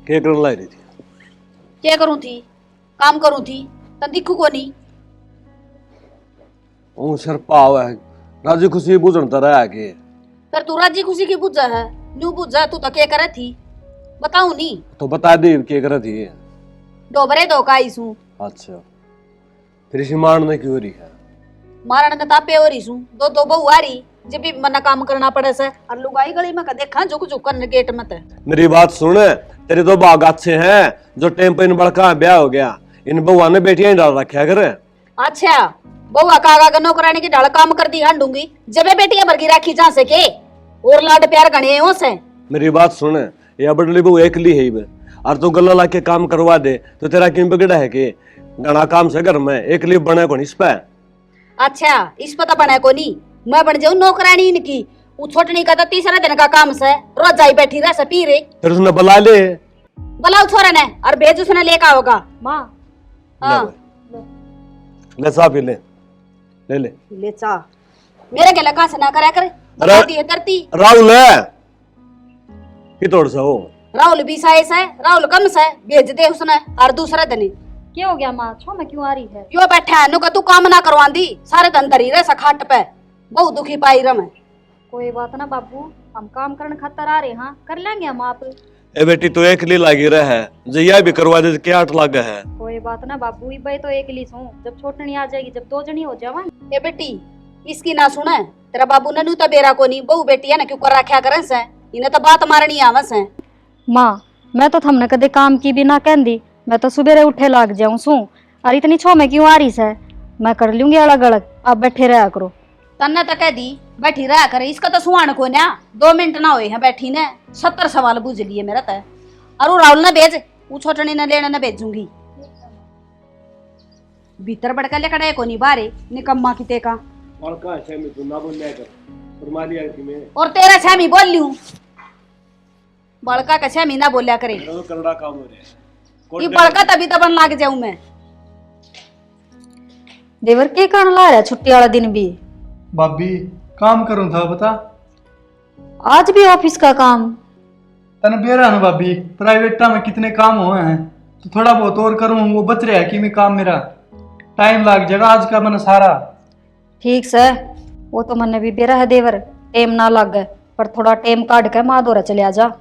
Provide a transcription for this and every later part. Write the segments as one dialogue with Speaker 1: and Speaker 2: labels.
Speaker 1: क्या करने लाई रही थी?
Speaker 2: क्या करूं थी? काम करूं थी तन दिखू को नहीं।
Speaker 1: ओ सर पाव है राजी खुशी बुझणता रहा के
Speaker 2: पर तू राजी खुशी की बुझा है न्यू बुझा तू तो क्या करे थी बताऊं नहीं
Speaker 1: तो बता दे क्या कर रही थी।
Speaker 2: डोबरे दो का इसू
Speaker 1: अच्छा फिर इसी मारने की हो रही है।
Speaker 2: मारण ने तापे हो रही सू दो दो बहु आ रही जब भी मना काम करना पड़े से और लुगाई गली में का देखा झुक झुक कर गेट में ते।
Speaker 1: मेरी बात सुन, तेरे तो बाग अच्छे हैं जो टेम पे इन बड़का ब्याह हो गया इन बहुआ ने बेटियां ही डाल रखा करे।
Speaker 2: अच्छा बहुआ कागा का नौकरानी की ढाल काम कर दी हांडूंगी जब ये बेटियां भरगी राखी जा सके और लाड प्यार गणे हो से।
Speaker 1: मेरी बात सुन, ये बड़ली बहू एकली है बे और तू गला ला के काम करवा दे तो तेरा क्यों बिगड़ा है कि घना काम से घर में एकली बने को इस पे।
Speaker 2: अच्छा इस पता बना को नहीं मैं बन जाऊं नौकरानी इनकी वो छोटनी का तो तीसरा दिन का काम से रोज जाई बैठी रह से पी रे
Speaker 1: फिर उसने बुला ले
Speaker 2: बुलाओ छोरा ने और भेज उसने लेका होगा माँ। हाँ
Speaker 1: ले साहब ले ले ले
Speaker 2: ले चा मेरे के लगा से ना करा कर बताती है करती।
Speaker 1: राहुल है कि तोड़ सा हो
Speaker 2: राहुल भी साइस है राहुल कम से भेज दे उसने और दूसरा दिन
Speaker 3: क्या हो गया माँ छो में क्यों आ रही है?
Speaker 2: यो बैठा है नुका तू काम ना करवांदी सारे दिन धरी रहे सखाट पे बहुत दुखी पाई रम।
Speaker 3: कोई बात ना बाबू हम काम करने खातर आ रहे हाँ कर लेंगे हम आप।
Speaker 1: ए बेटी तो एकली लागी रहा है जया भी करवा दे क्या आठ लाग है।
Speaker 3: कोई बात ना बाबू भाई तो एक ली सू जब छोटनी आ जाएगी जब दो जनी हो जावा।
Speaker 2: ए बेटी इसकी ना सुने तेरा बाबू ने नू तो बेरा को नहीं बहु बेटी है ना क्यों कर रखा करे से इन्हें तो बात मारनी आवस है।
Speaker 3: माँ मैं तो थमने कदे काम की भी ना कहती मैं तो सुबह उठे लाग जाऊं सू और इतनी छो में क्यों आ रही है मैं कर लूंगी अलग अलग आप बैठे रहा करो।
Speaker 2: तन्ने तो कह दी बैठी रहा करे इसका तो सुहान को ना 2 मिनट ना हुए हैं बैठी ने 70 सवाल बुझ लिए मेरा तो और वो राहुल ने भेज वो छोटनी ने लेने ने भेजूंगी भीतर बड़का लेकर को नहीं बारे निकम्मा की तेका
Speaker 1: और का छेमी तू ना बोल ले कर फरमा लिया कि मैं
Speaker 2: और तेरा छेमी बोल लियूं बड़का का छेमी ना बोलिया करे
Speaker 1: तो करड़ा काम हो रहा है
Speaker 2: ये बड़का तभी तो बन लाग जाऊं मैं।
Speaker 3: देवर के कारण ला रहा छुट्टी वाला दिन भी?
Speaker 4: भाभी काम करूं था बता
Speaker 3: आज भी ऑफिस का काम?
Speaker 4: तने बेरा ना भाभी प्राइवेटा में कितने काम हुए हैं तो थोड़ा बहुत और करूं वो बच रहा है कि मैं काम मेरा टाइम लग जाएगा आज का मैंने सारा।
Speaker 3: ठीक से वो तो मन भी बेरा है देवर टेम ना लग गए पर थोड़ा टेम काट के माँ दौरा चले आ जा।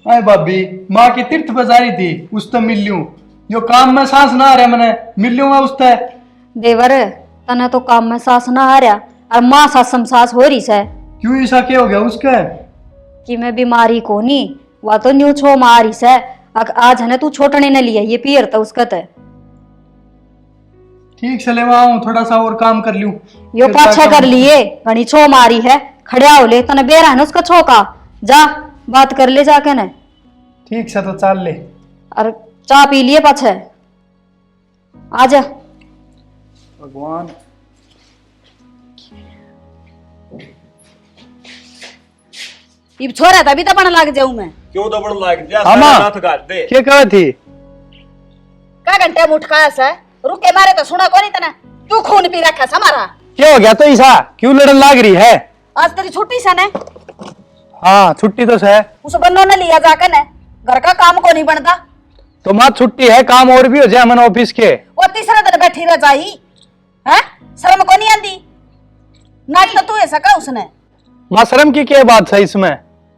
Speaker 4: अरे भाभी माँ की तीर्थ बजारी थी उस तो मिल लूं जो काम में सांस ना आ रहा मैंने मिल लूंगा उस तय।
Speaker 3: देवर तने तो काम में सांस ना आ रहा और माँ सासम सांस हो रही है।
Speaker 4: क्यों ऐसा क्या हो गया उसका
Speaker 3: कि मैं बीमारी को नहीं वह तो न्यू छो मारी से आज है ना तू छोटने ने लिया ये पियर था उसका तय।
Speaker 4: ठीक से ले आऊं थोड़ा सा और काम कर लूं
Speaker 3: यो पाछा कर लिए घनी छो मारी है खड़िया हो ले तने बेरा है ना उसका छो का जा बात कर ले जाके न।
Speaker 4: ठीक से तो चाल ले
Speaker 3: और चाय पी लिए पाछे आजा।
Speaker 4: भगवान
Speaker 2: ये छोरा तभी तो बन लाग जाऊं मैं।
Speaker 1: क्यों तो बड़ लाग जा
Speaker 4: अम्मा,
Speaker 1: सारा रात गाड़ दे
Speaker 4: क्या कहा थी
Speaker 2: का घंटे में उठका से रुके मारे तो सुना को नहीं तना क्यों खून पी रखा हमारा
Speaker 4: क्या हो गया तो ईसा क्यों लड़न लाग रही है?
Speaker 2: आज तेरी छुट्टी से ने
Speaker 4: हाँ छुट्टी तो है
Speaker 2: उस बन्नो ने लिया जाकर ने घर का काम को नहीं बनता
Speaker 4: तो माँ छुट्टी है काम और भी हो जाए मन ऑफिस के
Speaker 2: वो तीसरा दिन बैठी रह जाही है शर्म को नहीं आंदी नाच तो तू ऐसा का उसने
Speaker 4: माँ शर्म की क्या बात है इसमें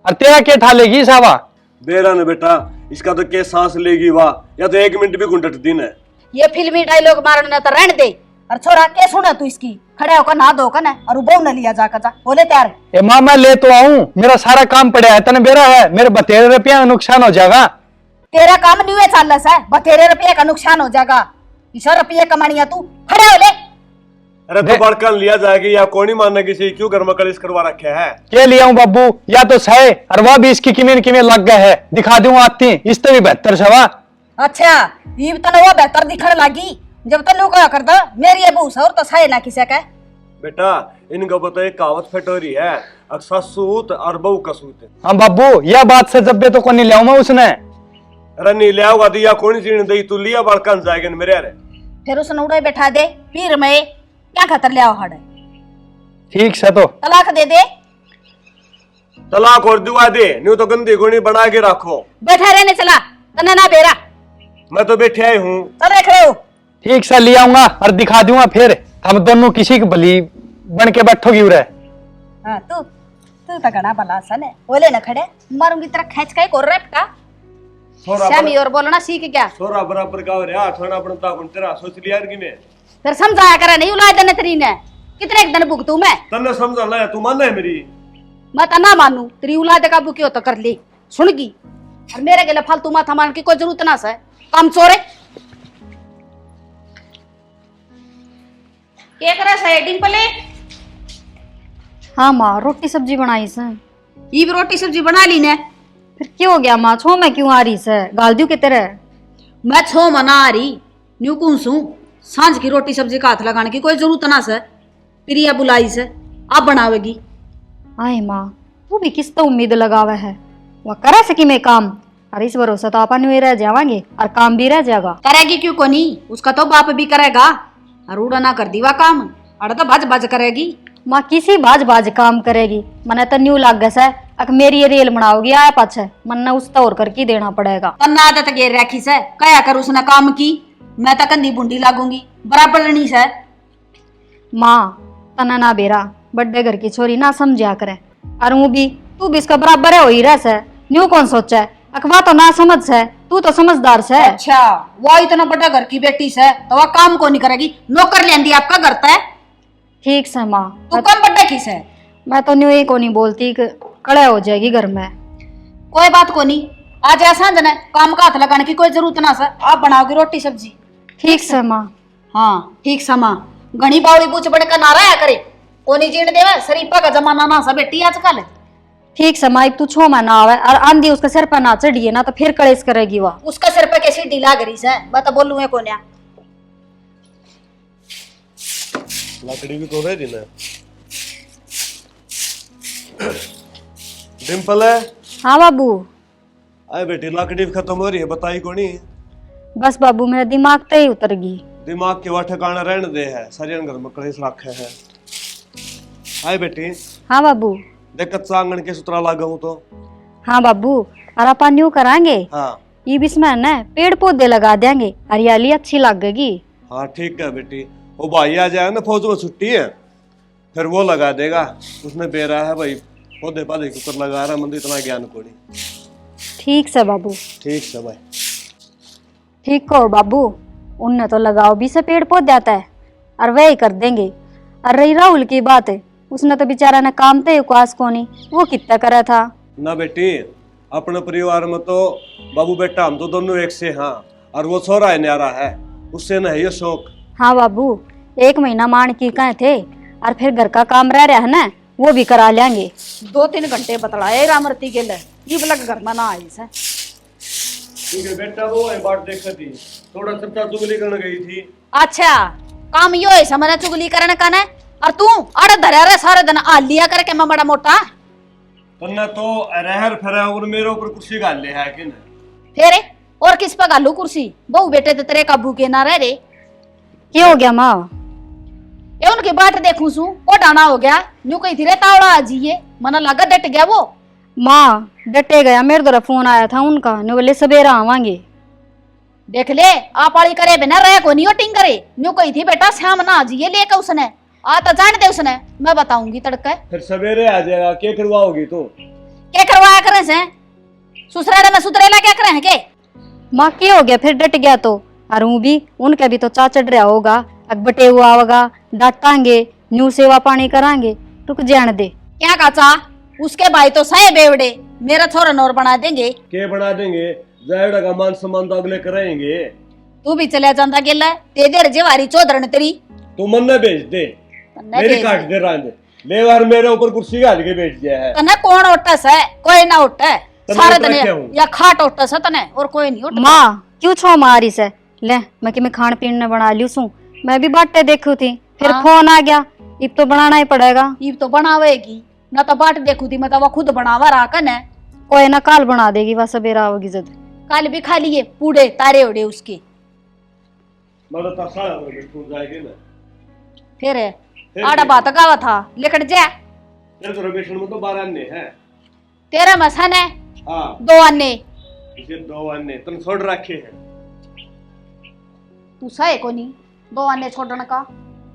Speaker 4: और तेरा क्या ठालेगी सावा
Speaker 1: बेरा ने बेटा इसका तो क्या सांस लेगी वाह या तो 1 मिनट भी घुंटट दिन है।
Speaker 2: ये फिल्मी डायलॉग मारने तो रहने दे और छोरा क्या सुना तू इसकी खड़े होकर नहा धो कर और बहु न लिया जाकर जा बोले तैयार
Speaker 4: ए माँ मैं ले तो आऊं मेरा सारा काम पड़ा है तने बेरा है मेरे 32 रुपया नुकसान हो जाएगा।
Speaker 2: तेरा काम नहीं है चालस है 32 रुपये का नुकसान हो जाएगा 20 रुपये कमानिया तू खड़े हो ले।
Speaker 1: अरे तो बड़कन लिया जाएगी या कौन ही मानने किसी क्यों घर में कलिश करवा रखे है
Speaker 4: क्या लिया हूँ बाबू या तो सही और वह भी इसकी किमें लग गए है दिखा दूं आती इस तो भी 72 सवा।
Speaker 2: अच्छा ये तो वो बेहतर दिखने लगी जब तक लोग कर दो मेरी ये बहू और तो सही ना किसी का
Speaker 1: बेटा इनका पता एक कहावत फटोरी है अक्सर सूत और बहू का सूत।
Speaker 4: हाँ बाबू यह बात से जब तो कौन लिया मैं उसने
Speaker 1: अरे नहीं लिया होगा दिया कौन सी दई तू लिया बड़कन जाएगा मेरे अरे
Speaker 2: फिर उसने उड़े बैठा दे पीर में क्या खतर लिया हड़
Speaker 4: ठीक से तो
Speaker 2: तलाक दे दे
Speaker 1: तलाक और दुआ दे, न्यू तो गंदी गुणी बना के रखो।
Speaker 2: बैठा रहने चला तने ना बेरा।
Speaker 1: मैं तो बैठे आई हूँ।
Speaker 2: तो देख रहे हो
Speaker 4: ठीक से ले आऊंगा और दिखा दूंगा, फिर हम दोनों किसी की भली बन के बैठोगी उरे।
Speaker 2: हाँ तू तो घना भला सन है, बोले न खड़े मारूंगी तेरा खेच के कोर रेपटा। श्यामी और बोलना सीख गया।
Speaker 1: छोरा बराबर का रे आ खाना बनता कौन तेरा सोच लिया यार कि मैं
Speaker 2: फिर समझाया करे नहीं उलाय देने तेरी ने कितने एक दिन भुगतू मैं।
Speaker 1: तन्ने समझ ले, तू मान है मेरी।
Speaker 2: मैं तो ना मानू तेरी उलाय दे काबू क्यों तो कर ली सुनगी। और मेरे के लिए फालतू माथा मान की कोई जरूरत ना से। काम चोरे क्या करे से डिंपले।
Speaker 3: हाँ माँ रोटी सब्जी बनाई से।
Speaker 2: ये भी रोटी सब्जी बना ली ने।
Speaker 3: फिर क्यों हो गया माँ, छो मैं क्यों आ रही से, गाल दू के तेरे।
Speaker 2: मैं छो मना आ रही न्यू कूसू सांझ की रोटी सब्जी का हाथ लगाने की कोई जरूरत ना से। प्रिया बुलाई से आप बनावेगी।
Speaker 3: आए माँ तू भी किस तो उम्मीद लगावा है, वह करा सकी मैं काम। अरे इस भरोसा तो अपन भी रह जावांगे और काम भी रह जाएगा।
Speaker 2: करेगी क्यों को नहीं, उसका तो बाप भी करेगा। और उड़ा ना कर दीवा काम अड़ तो भज भज करेगी।
Speaker 3: माँ किसी बाज बाज काम करेगी, मने तो न्यू लाग गया है। अक मेरी ये रेल बनाओगी आया पाछे, मन उस तौर करके देना पड़ेगा।
Speaker 2: तन्ना आदत गेर रखी से कया कर उसने काम की। मैं तो कंधी बुंडी लागूंगी बराबर नहीं से।
Speaker 3: माँ तना ना बेरा बड्डे घर की छोरी ना समझा करे। और वो भी तू भी इसका बराबर है हो ही रह से। न्यू कौन सोचा है, अकवा तो ना समझ से, तू तो समझदार से।
Speaker 2: अच्छा वो इतना बड़ा घर की बेटी से तो वह काम को नहीं करेगी। नौकर लेंदी आपका घर है।
Speaker 3: ठीक से माँ,
Speaker 2: तू कम बड्डा किस है।
Speaker 3: मैं तो न्यू ही को नहीं बोलती कि कड़े हो जाएगी घर में।
Speaker 2: कोई बात को नहीं, आज ऐसा जन काम का हाथ लगाने की कोई जरूरत ना सर। आप बनाओगे रोटी सब्जी।
Speaker 3: ठीक से माँ।
Speaker 2: हाँ ठीक समा घनी बावड़ी बूच बड़े का नारा है करे कोनी जीण देवे शरीफा का जमाना ना सा बेटी आजकल।
Speaker 3: ठीक से माँ तू छो में ना आवे और आंधी उसके सिर पर ना चढ़िए ना तो फिर कलेश करेगी वह।
Speaker 2: उसका सिर पे कैसी ढीला करी से मैं तो बोलूं है कोन्या।
Speaker 1: लकड़ी भी तो रह दी ना। डिम्पल है।
Speaker 3: हाँ बाबू।
Speaker 1: आए बेटी लकड़ी भी खत्म हो रही है, बताई कोनी।
Speaker 3: बस बाबू मेरा दिमाग तो ही उतर गई।
Speaker 1: दिमाग के वह ठिकाना रहने दे है, सारे घर में कलेश रखे है। आए बेटी।
Speaker 3: हाँ बाबू।
Speaker 1: देख कच्चा आंगन के सुतरा लागा हूँ तो।
Speaker 3: हाँ बाबू और अपन यूं करांगे।
Speaker 1: हाँ
Speaker 3: ये इसमें न पेड़ पौधे लगा देंगे, हरियाली अच्छी लगेगी।
Speaker 1: हाँ ठीक है बेटी। वो भाई आ जाए ना फौज में छुट्टी है, फिर वो लगा देगा। उसने बेरा है भाई पौधे पौधे के ऊपर लगा रहा, मंदिर इतना ज्ञान को नहीं।
Speaker 3: ठीक से बाबू।
Speaker 1: ठीक से भाई।
Speaker 3: ठीक कहो बाबू, उनने तो लगाओ भी से पेड़ पौधे आता है और वही कर देंगे। और रही राहुल की बात है, उसने तो बेचारा ने काम थे उकास को नहीं, वो कितना करा था
Speaker 1: ना बेटी। अपने परिवार में तो बाबू बेटा हम तो दोनों एक से। हाँ और वो छोरा है न्यारा है, उससे न है ये शौक।
Speaker 3: हाँ बाबू 1 महीना मान की कहे थे और फिर घर का काम रह रहा है ना वो भी करा लेंगे।
Speaker 2: 2-3 घंटे बतलाए रामरती के लिए ये बलक घर में ना आई से।
Speaker 1: ठीक है बेटा, वो है बात देखा थी, थोड़ा चर्चा चुगली करने गई थी।
Speaker 2: अच्छा काम यो है समझना चुगली करने का ना। और तू अड़ धरा रहे सारे दिन आ लिया करके मैं बड़ा मोटा।
Speaker 1: तन्ने तो रहर फरा और मेरे ऊपर कुर्सी गाल ले है कि न।
Speaker 2: फिर और किस पर गालू कुर्सी, बहू बेटे तो तेरे काबू के ना रह रे।
Speaker 3: क्या हो गया माँ?
Speaker 2: ये उनकी बाट देखूं सू ओ डाना हो गया न्यू कही थी रे तावड़ा आजिए मना लगा डट गया वो।
Speaker 3: माँ डटे गया, मेरे द्वारा फोन आया था उनका, ने बोले सवेरा आवांगे।
Speaker 2: देख ले आप वाली करे बिना रह को नहीं ओटिंग करे। न्यू कही थी बेटा शाम ना आजिए लेकर उसने आ तो जान दे उसने, मैं बताऊंगी तड़के।
Speaker 1: फिर सवेरे आ जाएगा, क्या करवाओगी तू?
Speaker 2: क्या करवाया करे से ससुराल में सुतरेला क्या करे हैं के?
Speaker 3: माँ क्या हो गया फिर डट गया तो? और वो भी उनका भी तो चा चढ़ रहा होगा, अकबटे हुआ होगा, डांटांगे न्यू सेवा पानी करांगे, रुक जान दे।
Speaker 2: क्या काचा उसके भाई तो सहे बेवड़े मेरा छोरा नौर बना देंगे।
Speaker 1: के बना देंगे, जायड़ा का मान सम्मान तो अगले कराएंगे।
Speaker 2: तू भी चले जाता गेला तेरे जेवारी चौधरन तेरी।
Speaker 1: तू मन न भेज दे, मेरी काट दे रांद ले वार मेरे ऊपर कुर्सी गाल के बैठ गया है।
Speaker 2: तने कौन ओटस है? कोई ना ओटे सारे दिन या खाट ओटस है तने और कोई नहीं ओटस।
Speaker 3: माँ क्यों छो मारी से? ले मैं कि मैं खान पीन ने बना लियो सू, मैं भी बाटे देखू थी फिर फोन आ गया, इब तो बनाना ही पड़ेगा।
Speaker 2: इब तो बनावेगी ना तो बाट देखू थी मैं तो वो खुद बनावा रहा कन है।
Speaker 3: कोई ना काल बना देगी, वह सवेरा होगी जद।
Speaker 2: कल भी खा लिए पूड़े तारे उड़े उसके।
Speaker 1: मतलब तसा हो जाएगी ना
Speaker 2: फिर आड़ा बात गावा था लेकर जा।
Speaker 1: तेरे तो रमेशन में तो 12 अन्य है।
Speaker 2: तेरा मसन है
Speaker 1: हाँ
Speaker 2: 2 अन्ने
Speaker 1: इसे 2 अन्य तुम छोड़ रखे हैं।
Speaker 2: तू सहे को नहीं 2 अन्ने छोड़ने का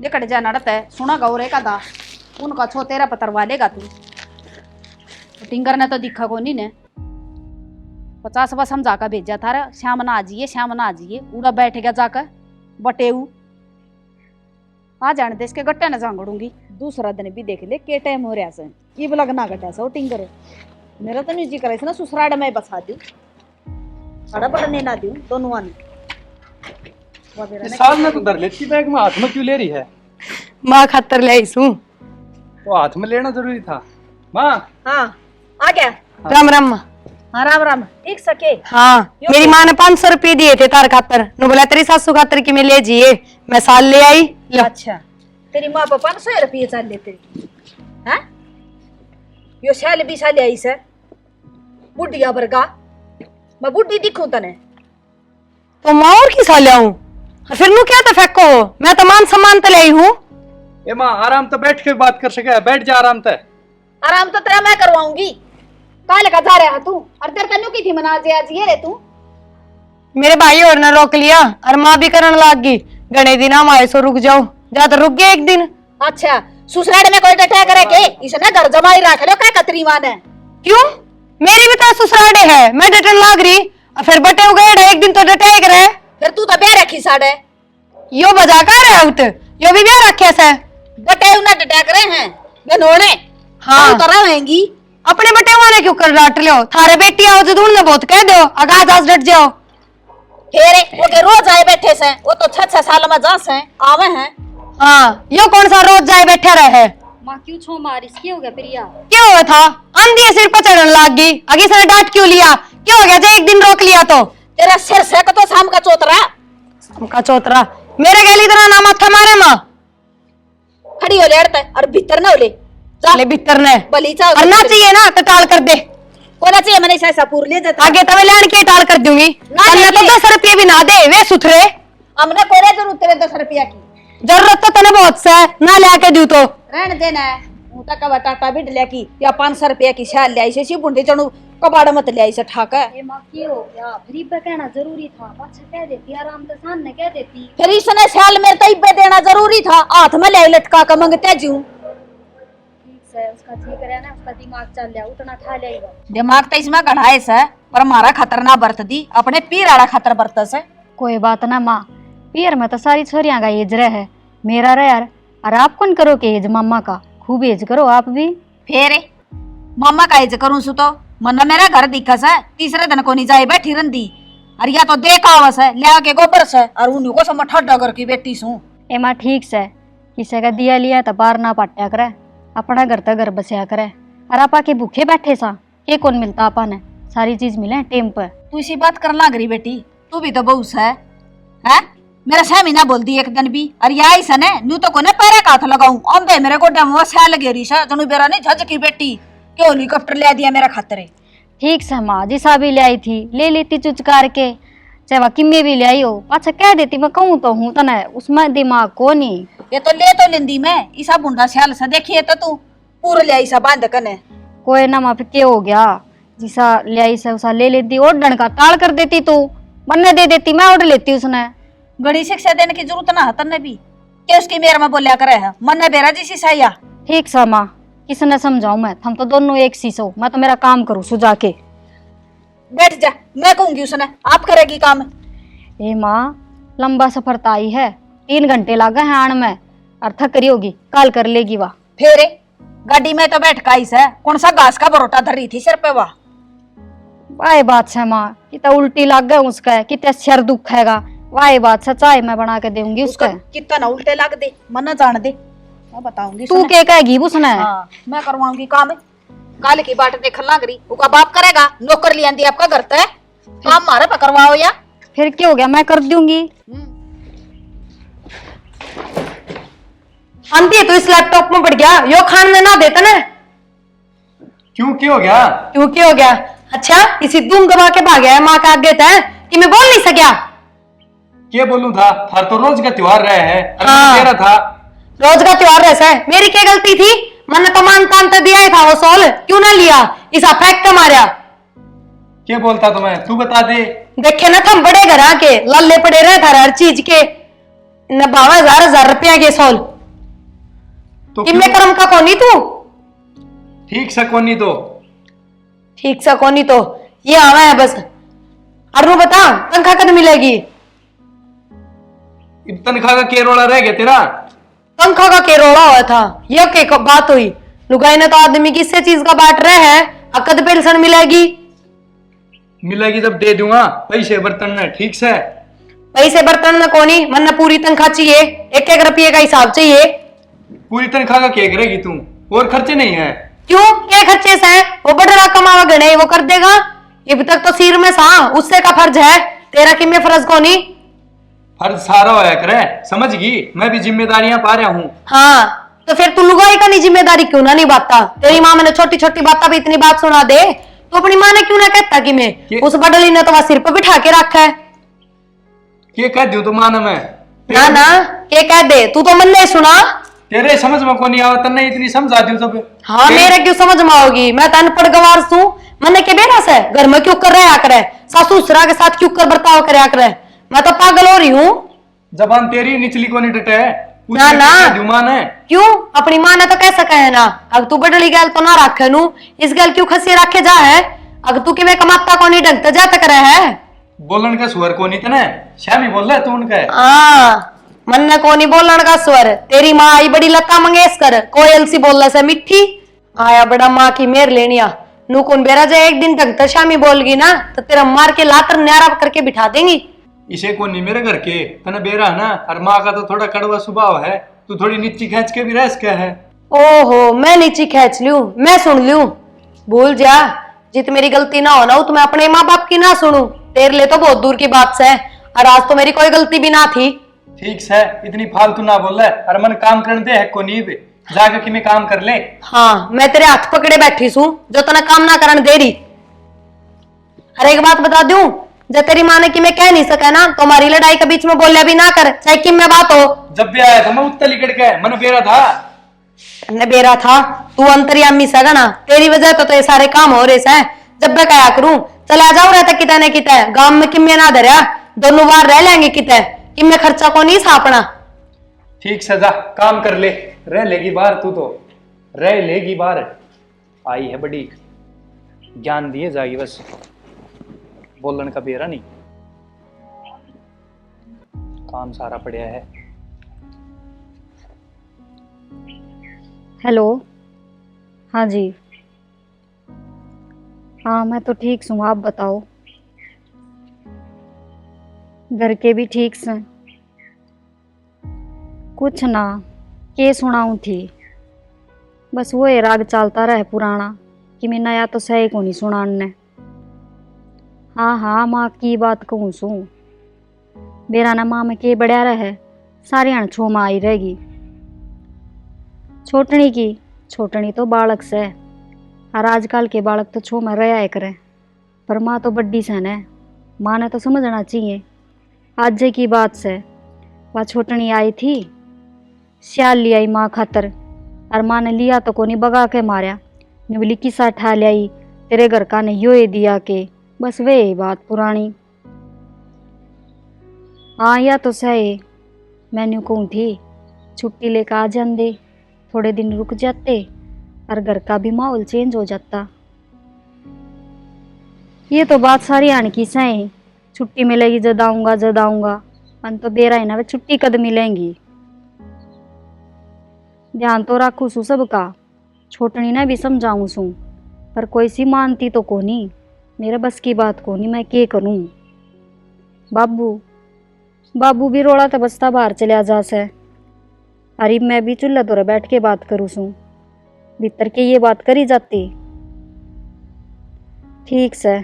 Speaker 2: लेकर जा नड़त है सुना गौरे का दा उनका छो तेरा पतरवा लेगा तू तो टिंगर ने तो दिखा को नहीं ने 50 बार समझा कर भेजा था रे श्याम ना आ जाइए उड़ा बैठ गया जाकर बटेऊ आ जाने दे इसके गट्टे न जांगड़ूंगी दूसरा दिन भी देख ले के टाइम हो रहा से ये भी लगना गट्टा से टिंगर मेरा तो नहीं जी करे ना ससुराड़ में बसा दूं बड़ा पढ़ने ना दूं दोनों आने
Speaker 4: साल में तो धर लेती बैग में हाथ में क्यों ले रही है?
Speaker 5: माँ खातर ले आई सू।
Speaker 4: तो हाथ में लेना जरूरी था माँ।
Speaker 2: हाँ आ गया
Speaker 5: राम राम माँ।
Speaker 2: हाँ राम राम ठीक सके
Speaker 5: हाँ मेरी माँ ने 500 रुपये दिए थे तार खातर नु बोला तेरी सासू खातर की मैं ले जिए मैं साल ले आई लो।
Speaker 2: अच्छा तेरी माँ पर 500 रुपये चाल लेते हैं यो साल भी साल आई से बुढ़िया बरगा मैं बुढ़ी दिखूं तने
Speaker 5: तो माँ और की साल आऊं फिर नु क्या तो फेंको मैं तो मान सम्मान तो ले आई हूँ।
Speaker 4: ए माँ आराम तो बैठ के बात कर सके बैठ जा आराम से।
Speaker 2: आराम तो तेरा मैं करवाऊंगी काले का जा रहा तू और तेरे तन्नू की थी मना जे आज ये रे तू
Speaker 5: मेरे भाई और ने रोक लिया और माँ भी करने लाग गई गणे दिन हम आए सो रुक जाओ ज्यादा रुक गए एक दिन।
Speaker 2: अच्छा ससुराल में कोई डटा करे के इसने घर जमाई रख लो क्या कतरी माने
Speaker 5: क्यों मेरी भी तो ससुराले है मैं डटन लाग रही और फिर बटे उगेड़ एक दिन तो डटे रहे
Speaker 2: फिर तू तो ब्याह रखी साड़े
Speaker 5: यो बजा कर रहे उत यो भी ब्याह रखे से
Speaker 2: बटे उन्हें डटा करे हैं बनोने
Speaker 5: हाँ
Speaker 2: तो रहेंगी
Speaker 5: अपने बटे वाले क्यों कर डांट लियो थारे बेटी आओ जो ढूंढने बहुत कह दो आगाज आज डट जाओ
Speaker 2: फेरे वो के रोज आए बैठे से वो तो 6 साल में जा से आवे हैं।
Speaker 5: हाँ यो कौन सा रोज जाए बैठे रहे
Speaker 3: माँ क्यों छो मारिस क्या हो गया प्रिया?
Speaker 5: क्यों हुआ था आंधी सिर पर चढ़ने लाग गई आगे से डांट क्यों लिया क्यों हो गया जो एक दिन रोक लिया तो
Speaker 2: तेरा सिर से तो शाम का चौतरा
Speaker 5: का चौतरा मेरे गली तरह नाम था मारे माँ
Speaker 2: खड़ी हो लेड़ता और भीतर ना ले
Speaker 5: ले भीतर ने
Speaker 2: बलीचा
Speaker 5: और ना चाहिए ना तो टाल कर दे
Speaker 2: कोना चाहिए मैंने ऐसा पूर ले जाता
Speaker 5: आगे तो मैं लड़ के टाल कर दूंगी तन्ने तो 10 रुपये भी ना दे वे सुथरे
Speaker 2: हमने कोरे जरूरत तेरे 10 रुपया की
Speaker 5: जरूरत तो तने बहुत से ना लेके दू तो
Speaker 2: रहने देना है उता का टाटा बिड ले की या 500 रुपया की शाल ले आई से सी बुंडे चणु कबाड़ मत ले आई से ठाका
Speaker 3: ये माँ की हो गया गरीब पे कहना जरूरी था अच्छा कह देती आराम से सामने कह देती
Speaker 2: फिर इसने शाल मेरे तो इब्बे देना जरूरी था हाथ में ले लटका के मांगते जूं
Speaker 3: ठीक से उसका ठीक है ना उसका दिमाग चल गया उतना खा लेगा
Speaker 2: दिमाग तो इसमें गढ़ाए से पर हमारा खतर ना बरत दी अपने पीर आड़ा खतर बरत से
Speaker 3: कोई बात ना माँ पियर में तो सारी छोरियां का एज रहे मेरा रे यार और आप कौन करो के एज मामा का खूब एज करो आप भी
Speaker 2: फेरे मामा का एज करूं सु तो मन मेरा घर दिखस है तीसरे दिन को नहीं जाए बैठी रंदी और या तो देख आवस है ले के गोबर से और उन्हीं को सब ठड्डा कर की बेटी सू
Speaker 3: ए माँ ठीक से किसी का दिया लिया तो बाहर ना पट्या करे अपना घर तो घर बसया करे और आप आके भूखे बैठे सा ये कौन मिलता आपा ने सारी चीज मिले टेम पर
Speaker 2: तू इसी बात कर लाग रही बेटी तू भी तो बहुस है मेरा सहमी ना बोल दी एक दिन भी और यही सने न्यू तो कोने पैरा का हाथ लगाऊं अंबे मेरे को डम वो सैल गेरी सा जनु बेरा नहीं झज की बेटी क्यों हेलीकॉप्टर ले दिया मेरा खातरे
Speaker 3: ठीक से माँ जिसा भी ले आई थी ले लेती चुचकार के चाहे वह किम्मे भी ले आई हो अच्छा कह देती मैं कहूँ तो हूँ तना उसमें दिमाग को नहीं
Speaker 2: ये तो ले तो लेंदी मैं इसा बुंडा सैल से देखिए तो तू पूरा ले आई सा बांध कने
Speaker 3: कोई ना माँ क्या हो गया जिसा ले आई से उसा ले लेती और डंड का टाल कर देती तू बनने दे देती मैं ऑर्डर लेती उसने
Speaker 2: बड़ी शिक्षा देने की जरूरत ना है तन्ने भी क्या उसकी मेरे में बोलिया करे है मन ने बेरा जी सिसाया
Speaker 3: ठीक सा माँ किसने समझाऊं मैं हम तो दोनों एक शीशो मैं तो मेरा काम करूँ सुझा के
Speaker 2: बैठ जा मैं कहूंगी उसने आप करेगी काम
Speaker 3: ए माँ लंबा सफर ताई है 3 घंटे लगा है आन में और थक रही होगी काल कर लेगी वाह
Speaker 2: फेरे गाड़ी में तो बैठ का है कौन सा घास का बरोटा धर रही थी सिर पे वाह
Speaker 3: वाह बात है माँ कितना उल्टी लग गए उसका कितना सिर दुखेगा वाह बात है चाय मैं बना के दूंगी उसका
Speaker 2: कितना ना उल्टे लग दे मन जान दे मैं बताऊंगी
Speaker 3: तू क्या कहेगी उसने
Speaker 2: हाँ, मैं करवाऊंगी काम काल की बाट देखने लग रही उसका बाप करेगा नौकर लिया दी आपका घर तय काम मारे पे करवाओ या
Speaker 3: फिर क्या हो गया मैं कर दूंगी
Speaker 5: आंधी तो इस लैपटॉप में बढ़ गया यो खान में ना देता ना
Speaker 4: क्यों क्या हो गया?
Speaker 5: क्यों क्या हो गया अच्छा इसी दूम दबा के भाग गया माँ का आगे था कि मैं बोल नहीं सकिया
Speaker 4: क्या बोलूं था थार तो रोज का त्योहार रहे है
Speaker 5: हाँ।
Speaker 4: तेरा था
Speaker 5: रोज का त्योहार ऐसा है मेरी क्या गलती थी मैंने तो मानता अंत दिया ही था वो सोल, क्यों ना लिया? इस फेंक मारा।
Speaker 4: क्या बोलता तुम्हें, तू बता दे।
Speaker 5: देखे ना तुम बड़े घर आके लल्ले पड़े रहे था हर चीज के, न 12,000 रुपया के सोल।
Speaker 4: तो
Speaker 5: इनमें कर्म का कोनी तू?
Speaker 4: ठीक से कोनी तो
Speaker 5: ठीक से कोनी तो ये आवा है बस। अरु बता तनख्वाह कद मिलेगी?
Speaker 4: तनख्वाह का केरोड़ा रह गया तेरा।
Speaker 5: तनख्वाह का केरोड़ा हुआ था, ये क्या बात हुई? लुगाई ने तो आदमी किससे चीज का बांट रहे हैं, अकद पेंशन मिलेगी?
Speaker 4: मिलेगी जब दे दूंगा पैसे बर्तन में, ठीक से।
Speaker 5: पैसे बर्तन में कोनी, मन पूरी तनख्वाह चाहिए, 1-1 रुपये का हिसाब चाहिए।
Speaker 4: पूरी तनख्वाह का क्या करेगी तू? और खर्चे नहीं है?
Speaker 5: क्यों, क्या खर्चे से? वो बड़ा कमावा गणे वो कर देगा। अब तक तो सिर में सा उससे का फर्ज है, तेरा किमे फर्ज कोनी?
Speaker 4: फर्ज सारा होया करे, समझ गई? मैं भी जिम्मेदारियां पा रहा हूँ।
Speaker 5: हाँ तो फिर तू लुगाई का नहीं जिम्मेदारी क्यों ना निभाता? तेरी माँ मैंने छोटी छोटी बातें भी इतनी बात सुना दे तो अपनी माँ ने क्यों ना कहता कि मैं उस बडली ने तो वहां सिर पर बिठा के रखा है।
Speaker 4: ये कह दू तो मान मैं
Speaker 5: ना ना के कह दे, तू तो मन नहीं सुना।
Speaker 4: तेरे समझ में को नहीं आवा, तन्ने इतनी समझा दी सब।
Speaker 5: हाँ मेरे क्यों समझ में आओगी? मैं तो अनपढ़ गवार हूँ, मैंने के बेरा से घर में क्यों कर रहा करे, सासू ससुरा के साथ क्यों कर बर्ताव करे करे? मैं तो पागल हो रही हूँ।
Speaker 4: जबान तेरी निचली को नहीं डटे है।
Speaker 5: ना ना
Speaker 4: मान है
Speaker 5: क्यों, अपनी माँ ने तो कह सका है ना, अगर तू बडली गैल तो ना रखे नू, इस गैल क्यों खसी रखे जा है? अगर तू कि मैं कमाता को नहीं ढंगता जाता करे है।
Speaker 4: बोलन का स्वर को नहीं तने श्यामी बोल रहा है तू उनका।
Speaker 5: मन को नहीं बोलन का स्वर। तेरी माँ आई बड़ी लता मंगेशकर, कोयल सी बोलने से मिठी, आया बड़ा माँ की मेर लेनिया। नू कौन बेरा जाए एक दिन ढंगता श्यामी बोलगी ना तो तेरा मार के लातर न्यारा करके बिठा देंगी।
Speaker 4: इसे को नहीं मेरे घर के तने बेरा है ना, और माँ का तो थोड़ा कड़वा स्वभाव है, तू थोड़ी नीची खींच के भी रह सके है।
Speaker 5: ओहो मैं नीची खींच लूं, मैं सुन लूं? भूल जा, जित मेरी गलती ना हो ना तो मैं अपने माँ बाप की ना सुनूं, तेरे लिए तो बहुत दूर की बात है। और आज तो मेरी कोई गलती भी ना थी।
Speaker 4: ठीक है, इतनी फालतू ना बोल रहा है, और मन काम करने दे है को नहीं बे, जाके कि मैं काम कर ले।
Speaker 5: हाँ मैं तेरे हाथ पकड़े बैठी हूँ जो तने काम ना करने दे रही। अरे एक बात बता दूं, जब तेरी माँ ने कि मैं कह नहीं सका ना तो हमारी लड़ाई के बीच में बोलिया भी ना कर, चाहे कि मैं बात हो।
Speaker 4: जब भी आया था मैं उत्तर लिकड़ के मन बेरा था।
Speaker 5: ने बेरा था, तू अंतर्यामी सगा ना, तेरी वजह तो ये सारे काम हो रहे हैं। जब मैं क्या करूं, चला जाओ रहता कितने न कितने, गांव में किम्मे ना धरिया, दोनों बार रह लेंगे कितने, किम्मे खर्चा को नहीं सापना।
Speaker 4: ठीक सजा काम कर ले, रह लेगी बाहर, तू तो रह लेगी बाहर। आई है बड़ी ज्ञान दिए जाएगी, बस बोलन का बेरा नहीं, काम सारा पड़ा है।
Speaker 3: हेलो, हाँ जी, हाँ मैं तो ठीक हूँ, आप बताओ? घर के भी ठीक से? कुछ ना, के सुनाऊँ थी, बस वो ये राग चलता रहे पुराना कि मैं नया तो सही को नहीं सुनाने। हाँ हाँ माँ की बात कहूँ सू, बेरा ना माँ में के बढ़िया रहे, सारी अण छो माँ आई रहेगी। छोटनी तो बालक से, हर आजकल के बालक तो छो में रहा करे, पर माँ तो बड्डी सन है, माँ ने तो समझना चाहिए। आज की बात से वह छोटनी आई थी, सियाल ले आई माँ खातर, और माँ ने लिया तो कोनी बगा के मारा, निवली किस्सा ठा ले आई, तेरे घर का ने यो दिया के, बस वे बात पुरानी। हाँ या तो सही, मैंने कहूँ थी छुट्टी लेकर आ जाते, थोड़े दिन रुक जाते और घर का भी माहौल चेंज हो जाता। ये तो बात सारी आने की सही, छुट्टी मिलेगी जद आऊँगा, पन तो बेरा है ना वे छुट्टी कद मिलेंगी। ध्यान तो रखू सू सबका, छोटनी ने भी समझाऊँ सू, पर कोई सी मानती तो कोनी, मेरे बस की बात कोनी, मैं के करूँ? बाबू भी रोड़ा तो बसता बाहर चलिया जा से, अरे मैं भी चूल्हा तोरे बैठ के बात करूँ सू, भीतर के ये बात करी जाती। ठीक से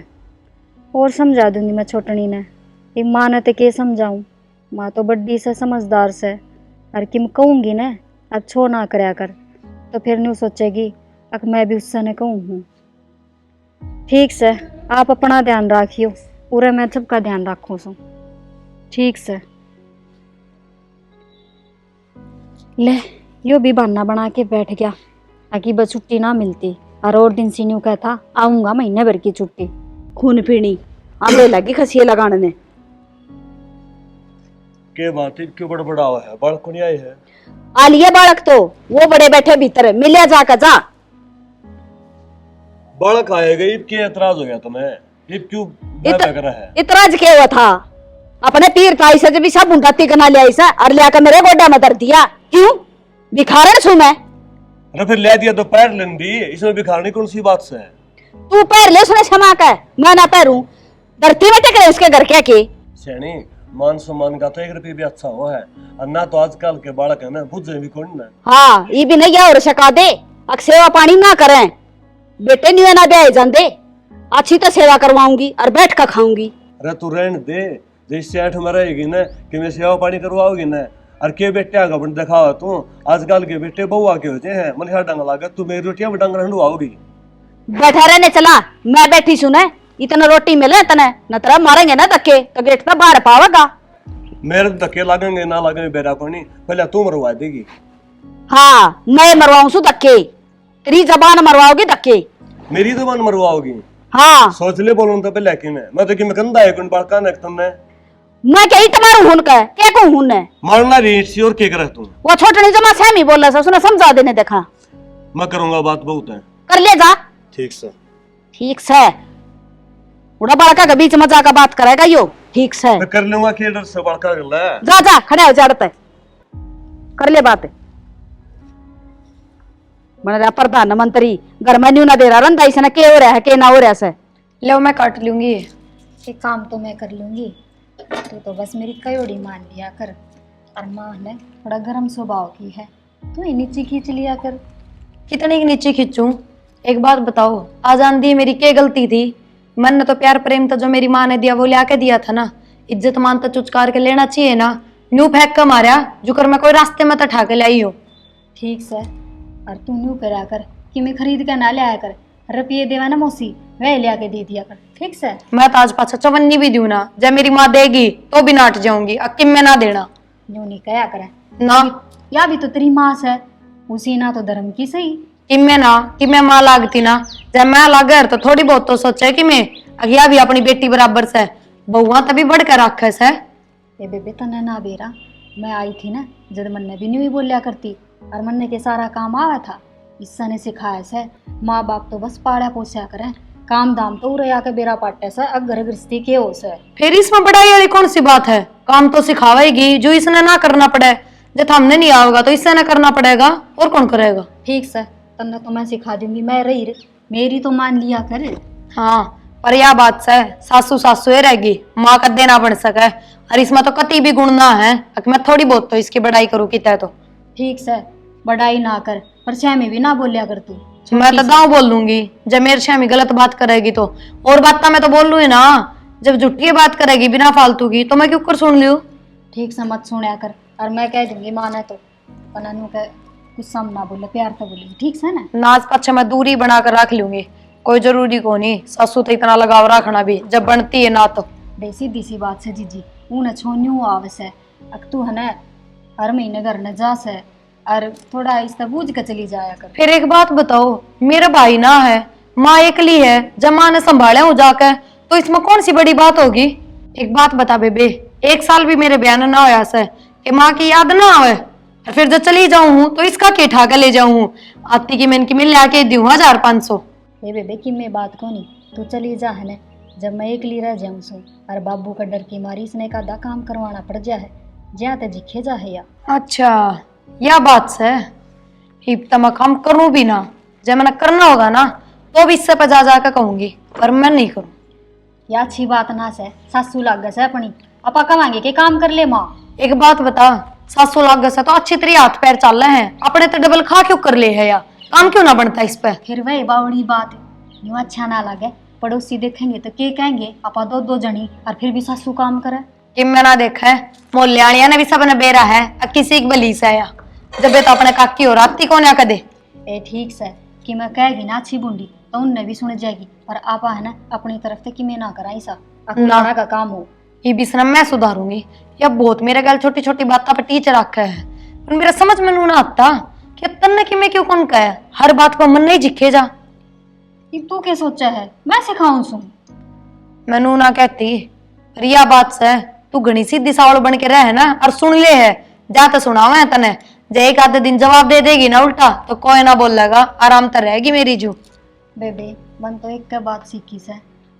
Speaker 3: और समझा दूंगी मैं छोटनी ने, एक माँ ने तो के समझाऊँ, माँ तो बड्डी से समझदार से, और किम कहूँगी न अब छो ना करया कर, तो फिर न्यू सोचेगी अब मैं भी उससे न कहूँ हूँ। ठीक से आप अपना ध्यान रखियो, पूरे मैं सबका ध्यान रखूँ सू। ठीक से ले, यो भी बहाना बना के बैठ गया, ताकि बस छुट्टी ना मिलती। और दिन सीन्यू कहता आऊंगा महीने भर की छुट्टी।
Speaker 2: खून पीनी आंधे लगी खसिए लगाने ने।
Speaker 1: के बात है, क्यों बड़बड़ा हुआ है? बालक को नहीं आए है?
Speaker 2: आलिए बालक तो वो बड़े बैठे भीतर, मिले जाकर जा।
Speaker 1: बालक आएगा, ईब के एतराज हो गया तुम्हें? ईब क्यों कर रहा है?
Speaker 2: इतराज क्या हुआ था? अपने पीर ताई से जब सब उंगती कना लिया इसा और लेकर मेरे गोड्डा में धर दिया। क्यों भिखारन छू मैं?
Speaker 1: अरे फिर ले दिया तो पैर लेन दी, इसमें भिखारनी कौन सी बात से है?
Speaker 2: तू पैर ले सुने क्षमा कर, मैं ना पैरूं। धरती में टेक रहे उसके घर क्या के?
Speaker 1: सैनी मान सम्मान का तो 1 रुपये भी अच्छा हुआ है, और ना तो आजकल के बालक है ना बुझे भी कौन ना।
Speaker 2: हाँ ये भी नहीं और सका दे, अक सेवा पानी ना करें बेटे, नहीं ना ब्याह जाते। अच्छी तो सेवा करवाऊंगी और बैठ कर खाऊंगी।
Speaker 1: अरे तू रहन दे, जैसे 8 में रहेगी ना कि मैं सेवा पानी करवाओगी ना। और के बेटे आगा बन दिखावा तू, आजकल के बेटे बहुआ के होते हैं, मन हर डंग लागत, तू मेरी रोटियां में डंग रंडवाओगी।
Speaker 2: बैठा रहने चला, मैं बैठी सुने, इतना रोटी मिले तने न तरह मारेंगे ना धक्के तो गेट तक बाहर पावेगा।
Speaker 1: मेरे तो धक्के लागेंगे ना लागेंगे बेरा को नहीं, पहले तू मरवा देगी।
Speaker 2: हाँ मैं मरवाऊं सु धक्के, तेरी जबान मरवाओगी धक्के।
Speaker 1: मेरी जबान मरवाओगी?
Speaker 2: हाँ
Speaker 1: सोच ले बोलूं तो पहले कि मैं तो कि मैं कंधा है कौन बड़का ने तुमने।
Speaker 2: मैं कही तुम्हारू हुन का क्या कहूं हुन ने
Speaker 1: मारना रीट सी और के करे तू?
Speaker 2: वो छोटनी जमा सहमी बोल रहा उसने समझा देने देखा।
Speaker 1: मैं करूंगा, बात बहुत है।
Speaker 2: कर ले जा।
Speaker 1: ठीक से
Speaker 2: ठीक से उड़ा बड़का के बीच मजा का बात करेगा यो। ठीक से
Speaker 1: मैं कर लूंगा, के डर से बड़का कर ले।
Speaker 2: जा जा खड़े हो जाड़ते कर ले बात। मन प्रधानमंत्री घर में न्यू ना दे रहा रंधा इसने के हो रहा है के ना हो रहा से।
Speaker 5: लो मैं काट लूंगी।
Speaker 3: ये काम तो मैं कर लूंगी, तू तो बस मेरी कयोड़ी मान लिया कर। और माँ ने थोड़ा गर्म स्वभाव की है, तू ही नीचे खींच लिया कर।
Speaker 5: कितनी की नीचे खींचूं? एक बात बताओ, आजान दी मेरी क्या गलती थी? मन ने तो प्यार प्रेम तो जो मेरी माँ ने दिया वो लिया के दिया था ना। इज्जत मान तो चुचकार के लेना चाहिए ना। न्यू फेंक कर मारा जुकर मैं कोई रास्ते में तो ठा के लाई हो।
Speaker 3: ठीक से, और तू न्यू करा कर कि मैं खरीद कर ना लिया कर। रुपये देवा ना मौसी वह लिया के दे दिया कर। ठीक से
Speaker 5: मैं तो आज पाछा चवन्नी भी दूं ना, जब मेरी माँ देगी तो भी नाट जाऊंगी। अक्किम में ना देना
Speaker 3: न्यू नहीं कया करे
Speaker 5: ना।
Speaker 3: या भी तो तेरी माँ से उसी ना तो धर्म की सही।
Speaker 5: कि मैं माँ लागती ना, जब मैं लागर तो थोड़ी बहुत तो सोचे कि मैं अगिया भी अपनी बेटी बराबर से बहुआ तभी बढ़कर राखे से।
Speaker 3: ये बेबे तने ना बेरा, मैं आई थी ना जब मन्ने भी न्यू ही बोलिया करती और मन्ने के सारा काम आवा था। इससे ने सिखाया से माँ बाप तो बस पाड़ा पोसा करे, काम दाम तो उरे आके बेरा पाटे से अगर गृहस्थी के हो से।
Speaker 5: फिर इसमें बड़ाई वाली कौन सी बात है? काम तो सिखावेगी, जो इसने ना करना पड़े। जब हमने नहीं आओगा तो इससे ना करना पड़ेगा, और कौन करेगा?
Speaker 3: ठीक से तन्ने तो मैं सिखा दूंगी, मैं रही मेरी तो मान लिया कर।
Speaker 5: हाँ पर यह बात से सासू सासू ही रहेगी, माँ का देना बन सके। और इसमें तो कति भी गुण ना है, मैं थोड़ी बहुत तो इसकी बड़ाई करूँ कि तय तो।
Speaker 3: ठीक से बड़ाई ना कर, पर में भी ना बोलिया कर तू।
Speaker 5: मैं तो दाव बोल लूंगी जब मेरे शामी गलत बात करेगी तो। और बात मैं तो बोल लू ना, जब झूठी बात करेगी बिना फालतू की तो मैं क्यों कर सुन लियो।
Speaker 3: ठीक से मत सुनया कर, और मैं कह दूंगी माने तो पनानू के कुछ सम ना बोले, प्यार तो बोलेगी। ठीक से ना
Speaker 5: नाच पच्छे मैं दूरी बना कर रख लूंगी, कोई जरूरी को नहीं सासू तो इतना लगाव रखना भी जब बनती है ना तो।
Speaker 3: बे सीधी सी बात से जीजी ऊन छोन्यू आवस है। अक तू है ना हर महीने घर न जा से और थोड़ा इस बूझ के चली जाया कर।
Speaker 5: फिर एक बात बताओ, मेरा भाई ना है, माँ एकली है, जब माँ ने संभाले हो जाकर तो इसमें कौन सी बड़ी बात होगी? एक बात बता बेबे, 1 साल भी मेरे बयान ना होया से कि माँ की याद ना आवे, और फिर जब चली जाऊं हूँ तो इसका के ठाकर ले जाऊं। आती की मैं इनकी मिल लाके दूं 1500।
Speaker 3: ये बेबे कि मैं बात को नहीं, तू चली जा है ना, जब मैं एकली रह जाऊं सो और बाबू का डर की मारी इसने का दा काम करवाना पड़ जा है, ज्या ते जिखे जा है या।
Speaker 5: अच्छा यह बात से हिप तो मैं काम करूं भी ना, जब मैंने करना होगा ना तो भी इससे पजा जाकर कहूंगी, पर मैं नहीं करूं।
Speaker 3: या अच्छी बात ना से सासू लाग से अपनी अपा कमांगे के काम कर ले माँ।
Speaker 5: एक बात बता, सासू लाग से तो अच्छी तरह हाथ पैर चल रहे हैं, अपने तो डबल खा क्यों कर ले है या काम क्यों ना बनता इस पे?
Speaker 3: फिर वही बावड़ी बात यूं अच्छा ना लगे, पड़ोसी देखेंगे तो के कहेंगे अपा 2-2 जनी और फिर भी सासू काम करे।
Speaker 5: कि मैं ना देखा है मोलियाणिया ने भी सबने बेरा है, किसी की बली से आया जब तो अपने काकी और आती कौन या कदे।
Speaker 3: ए ठीक से कि मैं कहेगी ना अच्छी बूंदी तो उनने भी सुन जाएगी, और आपा है ना अपनी तरफ से कि मैं ना करा ऐसा अखलाना का काम हो।
Speaker 5: ये भी शर्म मैं सुधारूंगी, या बहुत मेरे गल छोटी छोटी बातों पर टीचर रखा है, पर मेरा समझ में नहीं आता क्या तन्ने की मैं क्यों कौन कहा हर बात पर मन नहीं जिखे जा।
Speaker 3: ये तू क्या सोचा है मैं सिखाऊं सू?
Speaker 5: मैनू ना कहती रिया बात से तू घनी सीधी सावल बन के रह ना और सुन ले है जा तो सुनावा है तने। जे एक आधे दिन जवाब दे देगी ना उल्टा तो कोई ना बोलेगा, आराम तो रहेगी मेरी जू।
Speaker 3: बेबे मन तो एक बात सीखी से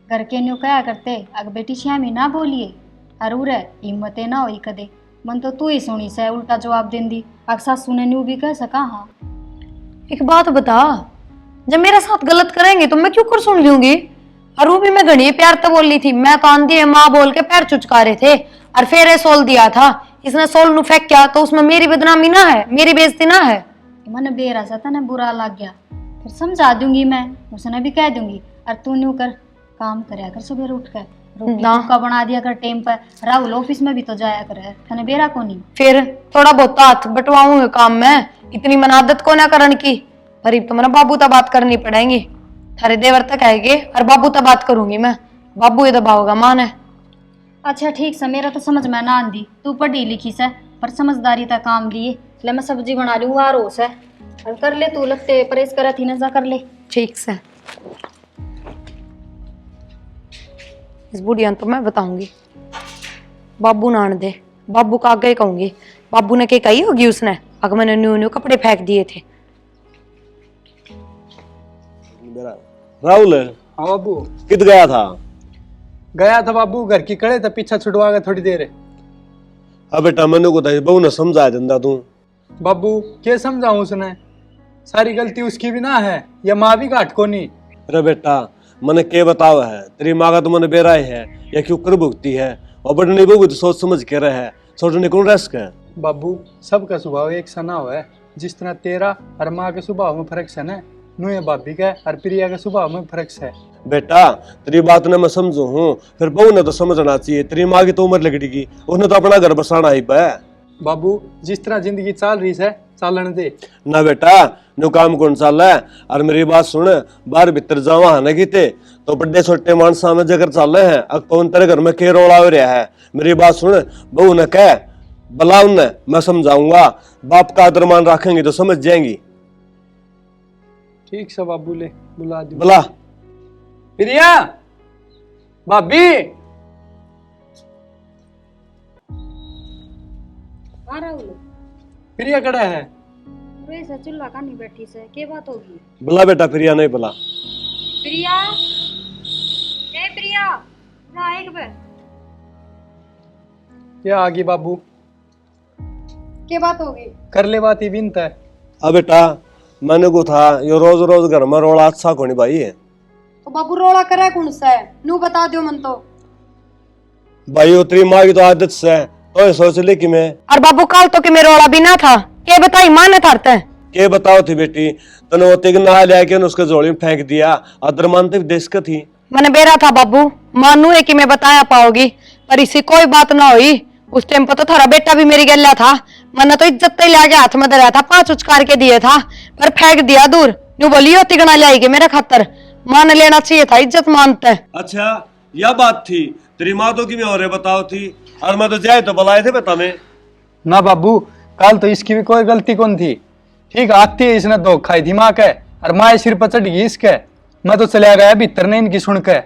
Speaker 3: घर के न्यू कया करते अग बेटी श्यामी ना बोलिए अरू रे हिम्मते ना होई कदे मन तो तू ही सुनी से उल्टा जवाब देंदी अग सासू ने न्यू भी कह सका। हाँ
Speaker 5: एक बात बता, जब मेरे साथ गलत करेंगे तो मैं क्यों कर सुन लूंगी? और वो भी मैं घड़ी प्यार तो बोल ली थी, मैं तो आंधी है माँ बोल के पैर चुचका रहे थे और फिर ये सोल दिया था। इसने सोल नु फेंक किया तो उसमें मेरी बदनामी ना है, मेरी बेइज्जती ना है।
Speaker 3: मन बेरा सा था बुरा लग गया फिर समझा दूंगी मैं, उसने भी कह दूंगी और तू न्यू कर काम करया कर सवेरे उठ कर रोटी
Speaker 5: ना।
Speaker 3: का बना दिया कर टाइम पर। राहुल ऑफिस में भी तो जाया कर तने बेरा को नहीं।
Speaker 5: फिर थोड़ा बहुत हाथ बटवाऊंगा काम में, इतनी मन आदत को ना करन की। पर तो मेरा बाबू तो बात करनी पड़ेगी, थारे देवर तक आएगी और बाबू तो बात करूंगी मैं। बाबू ये दबाओगा मान है।
Speaker 3: अच्छा ठीक से मेरा तो समझ में ना आंदी, तू पढ़ी लिखी से पर समझदारी तक काम लिए ले मैं सब्जी बना लूँ आ रोस है और कर ले तू लगते परेश करे थी नजा कर ले।
Speaker 5: ठीक से इस बुढ़िया तो मैं बताऊंगी, बाबू नान दे, बाबू का आगे कहूंगी। बाबू ने क्या कही होगी उसने अगर मैंने न्यू न्यू कपड़े फेंक दिए थे।
Speaker 1: राहुल
Speaker 4: हाँ बाबू।
Speaker 1: कित गया था?
Speaker 4: गया था बाबू, घर की कड़े था, पीछा छुड़वा गया थोड़ी देर।
Speaker 1: अब बेटा मैंने को बहू ने समझाया धंधा तू।
Speaker 4: बाबू क्या समझाऊं उसने, सारी गलती उसकी भी ना है, या माँ भी घाट को नहीं।
Speaker 1: अरे बेटा मैंने के बतावा है, तेरी माँ का तो मैंने बेरा है या क्यों कर भुगती है और बड़ नहीं भुगती सोच समझ के रहे छोटे कौन रस्क है।
Speaker 4: बाबू सबका स्वभाव एक सा ना हुआ है, जिस तरह तेरा और माँ के स्वभाव में फर्क है ना, नुए भाभी का और प्रिया के स्वभाव में फर्क है।
Speaker 1: बेटा तेरी बात ने मैं समझू हूँ, फिर बहू ने तो समझना चाहिए। तेरी माँ की तो उम्र लगेगी, उसने तो अपना घर बसाना ही पे।
Speaker 4: बाबू जिस तरह जिंदगी चल रही है चालन दे
Speaker 1: ना बेटा, नो काम कौन चाल है। और मेरी बात सुन, बाहर भीतर जावा है ना किते तो बड़े छोटे मानसा में जगह चल रहे हैं। अब कौन तेरे घर में के रोला हो रहा है। मेरी बात सुन, बहू ने कह बुला उन्हें, मैं समझाऊंगा। बाप का आदर मान रखेंगे तो समझ जाएंगी।
Speaker 4: ठीक से बाबू ले बुला दी।
Speaker 1: बुला
Speaker 4: प्रिया भाभी।
Speaker 3: राहुल
Speaker 4: प्रिया कड़ा है?
Speaker 3: से चुल्ला का नहीं बैठी से के बात होगी?
Speaker 1: बुला बेटा, प्रिया नहीं बुला।
Speaker 3: प्रिया ए प्रिया ना एक बार
Speaker 4: क्या आगे बाबू
Speaker 3: के बात होगी?
Speaker 4: कर ले बात, ही बिनत है।
Speaker 1: अब बेटा मैंने को था यो रोज रोज घर में रोला अच्छा कोनी भाई है।
Speaker 3: तो बाबू रोला करे कौन सा है नू बता दियो मन तो।
Speaker 1: भाई वो तेरी माँ की तो आदत से तो ये सोच ली कि मैं
Speaker 5: और बाबू काल तो कि मेरा रोड़ा भी ना था, क्या बताई माँ ने थारते
Speaker 1: के बताओ थी बेटी तने वो तिग नहा लिया के उसके झोली में फेंक दिया। अदर मानते देश का थी।
Speaker 5: मैंने बेरा था बाबू, मानू है कि मैं बताया पाओगी पर इसी कोई बात ना हुई। उस टाइम पर तो थारा बेटा भी मेरी गल्या था, मैंने तो इज्जत ले आगे हाथ में धरा था, 5 उचकार के दिए था पर फेंक दिया दूर। यूं बोली हो तिगना लाएगी मेरे खातर, मान लेना चाहिए था, इज्जत मानते।
Speaker 1: अच्छा यह बात थी, तेरी माँ तो कि मैं और बताओ थी और मैं तो जाए तो बुलाए थे बता में।
Speaker 4: ना बाबू कल तो इसकी भी कोई गलती कौन थी, ठीक आती है इसने धोखा खाई थी माँ के और माँ सिर पर चढ़ गई इसके। मैं तो चला गया भीतर ने इनकी सुन के।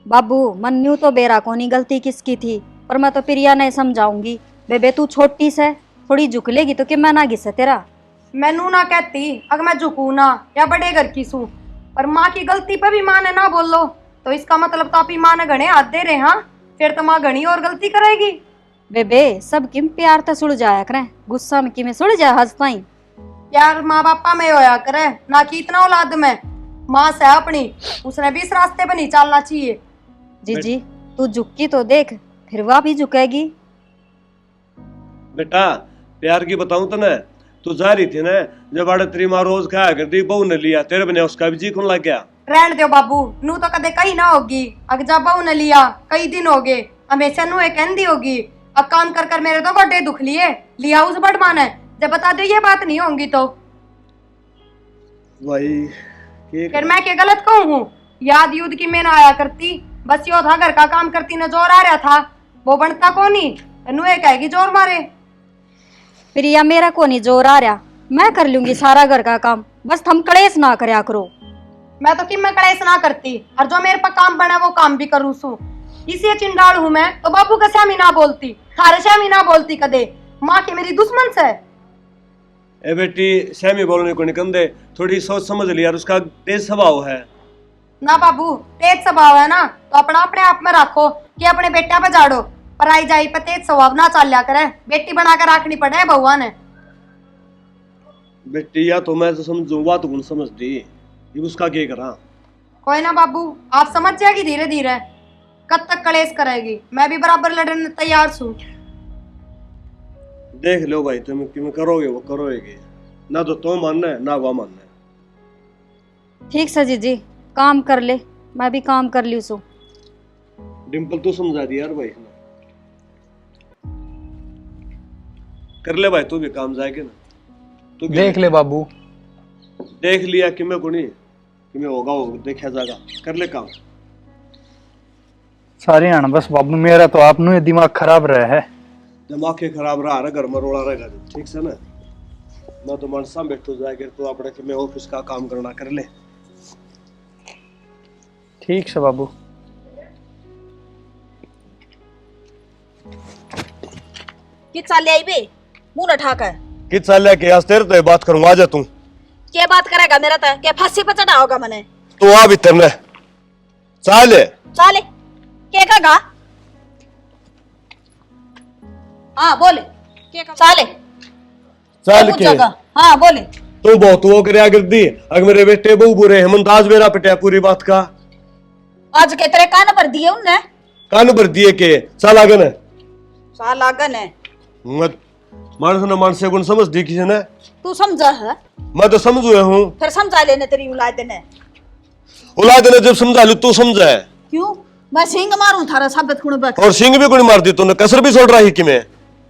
Speaker 3: बाबू मन न्यू तो बेरा कोनी गलती किसकी थी पर मैं तो प्रिया नहीं समझाऊंगी। बेबे तू छोटी से थोड़ी झुक लेगी तो कि मैं ना घिसे तेरा।
Speaker 5: मैनू ना कहती अगर मैं झुकू ना या बड़े घर की सू, पर माँ की गलती पे भी माँ ने ना बोलो तो इसका मतलब तो आपकी माँ ने घने हाथ दे रहे। हाँ फिर तो माँ घनी और गलती करेगी।
Speaker 3: बेबे सब किम प्यार तो सुड़ जाया करे, गुस्सा में कि में सुड़ जाए हंसताई।
Speaker 5: यार माँ बापा में होया करे ना कि इतना औलाद में। माँ से अपनी उसने भी इस रास्ते पे नहीं चलना चाहिए।
Speaker 3: जीजी तू झुकी तो देख फिर वह भी झुकेगी।
Speaker 1: बेटा प्यार की बताऊं तो ना, तू जा रही थी ना जब आड़े तेरी माँ रोज खाया करती, बहू ने लिया तेरे बने उसका भी जी कौन लग गया।
Speaker 5: रहने दो बाबू, नू तो कदे कहीं ना होगी। अगर जब बहू ने लिया कई दिन हो गए, हमेशा नू एक कहती होगी। अब काम कर कर मेरे तो बड़े दुख लिए लिया उस बड़ माने। जब बता दो ये बात नहीं होंगी तो
Speaker 1: भाई
Speaker 5: फिर मैं क्या गलत कहूँ हूँ। याद युद्ध की मैं ना आया करती, बस यो था घर का काम करती न जोर आ रहा था, वो बनता को नहीं। नू एक कहेगी जोर मारे।
Speaker 3: प्रिया मेरा को नहीं जोर आ रहा, मैं कर लूंगी सारा घर का काम, बस तुम कलेश ना करया करो।
Speaker 5: मैं तो कि मैं कलेश ना करती, और जो मेरे पर काम बना वो काम भी करूँ सू। इसी चिंडाल हूँ मैं, तो बाबू का श्यामी ना बोलती, थारे श्यामी ना बोलती कदे। माँ की मेरी दुश्मन से।
Speaker 1: ए बेटी, श्यामी बोलने को निकल दे, थोड़ी सोच समझ लिया, उसका तेज स्वभाव है।
Speaker 5: ना बाबू, तेज स्वभाव है ना तो अपना अपने आप में रखो कि अपने बेटा पे झाड़ो, पर आई जाई पे तेज स्वभाव ना चाल लिया करे। बेटी बना कर रखनी पड़े बहुआ ने।
Speaker 1: बेटी या तो मैं तो समझू, बात तो समझ दी, ये उसका क्या करा।
Speaker 5: कोई ना बाबू, आप समझ जाएगी धीरे धीरे। कब तक कलेश करेगी, मैं भी बराबर लड़ने तैयार हूँ।
Speaker 1: देख लो भाई, तुम क्यों करोगे वो करोगे, ना तो तुम मानना है ना वो मानना है।
Speaker 3: ठीक सजी जी, काम कर ले, मैं भी काम कर ली सो।
Speaker 1: डिम्पल तू समझा दी यार भाई, कर ले भाई, तू भी काम जाएगा ना, तू भी
Speaker 4: देख ले बाबू।
Speaker 1: देख लिया कि मैं गुणी कि मैं होगा वो देखा जाएगा, कर ले काम।
Speaker 4: सारे आना बस बाबू, मेरा तो आपने दिमाग खराब रहा है।
Speaker 1: दिमाग के खराब रहा है, घर में रोड़ा रहेगा, ठीक से ना। मैं तो मन साम बैठो जाएगा, तो अपने कि मैं ऑफिस का काम करना, कर ले।
Speaker 4: ठीक से बाबू।
Speaker 2: कि चाल आई बे, मुंह न ठाका है।
Speaker 1: कि चल के आज तेरे तो बात करूंगा, आ जा तू।
Speaker 2: क्या बात करेगा मेरा तो, क्या फांसी पे चढ़ा होगा मैंने।
Speaker 1: तू आ भीतर ने चाले
Speaker 2: चाले क्या कहा? हाँ बोले, चाले
Speaker 1: चल के
Speaker 2: हाँ बोले।
Speaker 1: तू बहुत वो कर कर दी, अगर मेरे बेटे बहु बुरे हैं, मुमताज मेरा पिटिया पूरी बात का।
Speaker 2: आज के तेरे कान भर दिए उनने,
Speaker 1: कान भर दिए के साल आगन है,
Speaker 2: साल आगन है।
Speaker 1: मत मानस ने मानस गुण समझ दी किसी ने।
Speaker 2: तू समझा है?
Speaker 1: मैं तो समझू हूँ,
Speaker 2: फिर समझा लेने तेरी औलाद ने।
Speaker 1: औलाद ने जब समझा लू, तू समझा है
Speaker 2: क्यों? मैं सिंग मारूं थारा साबित कुण बक।
Speaker 1: और सिंह भी गुण मार दी तूने, कसर भी छोड़ रही कि मैं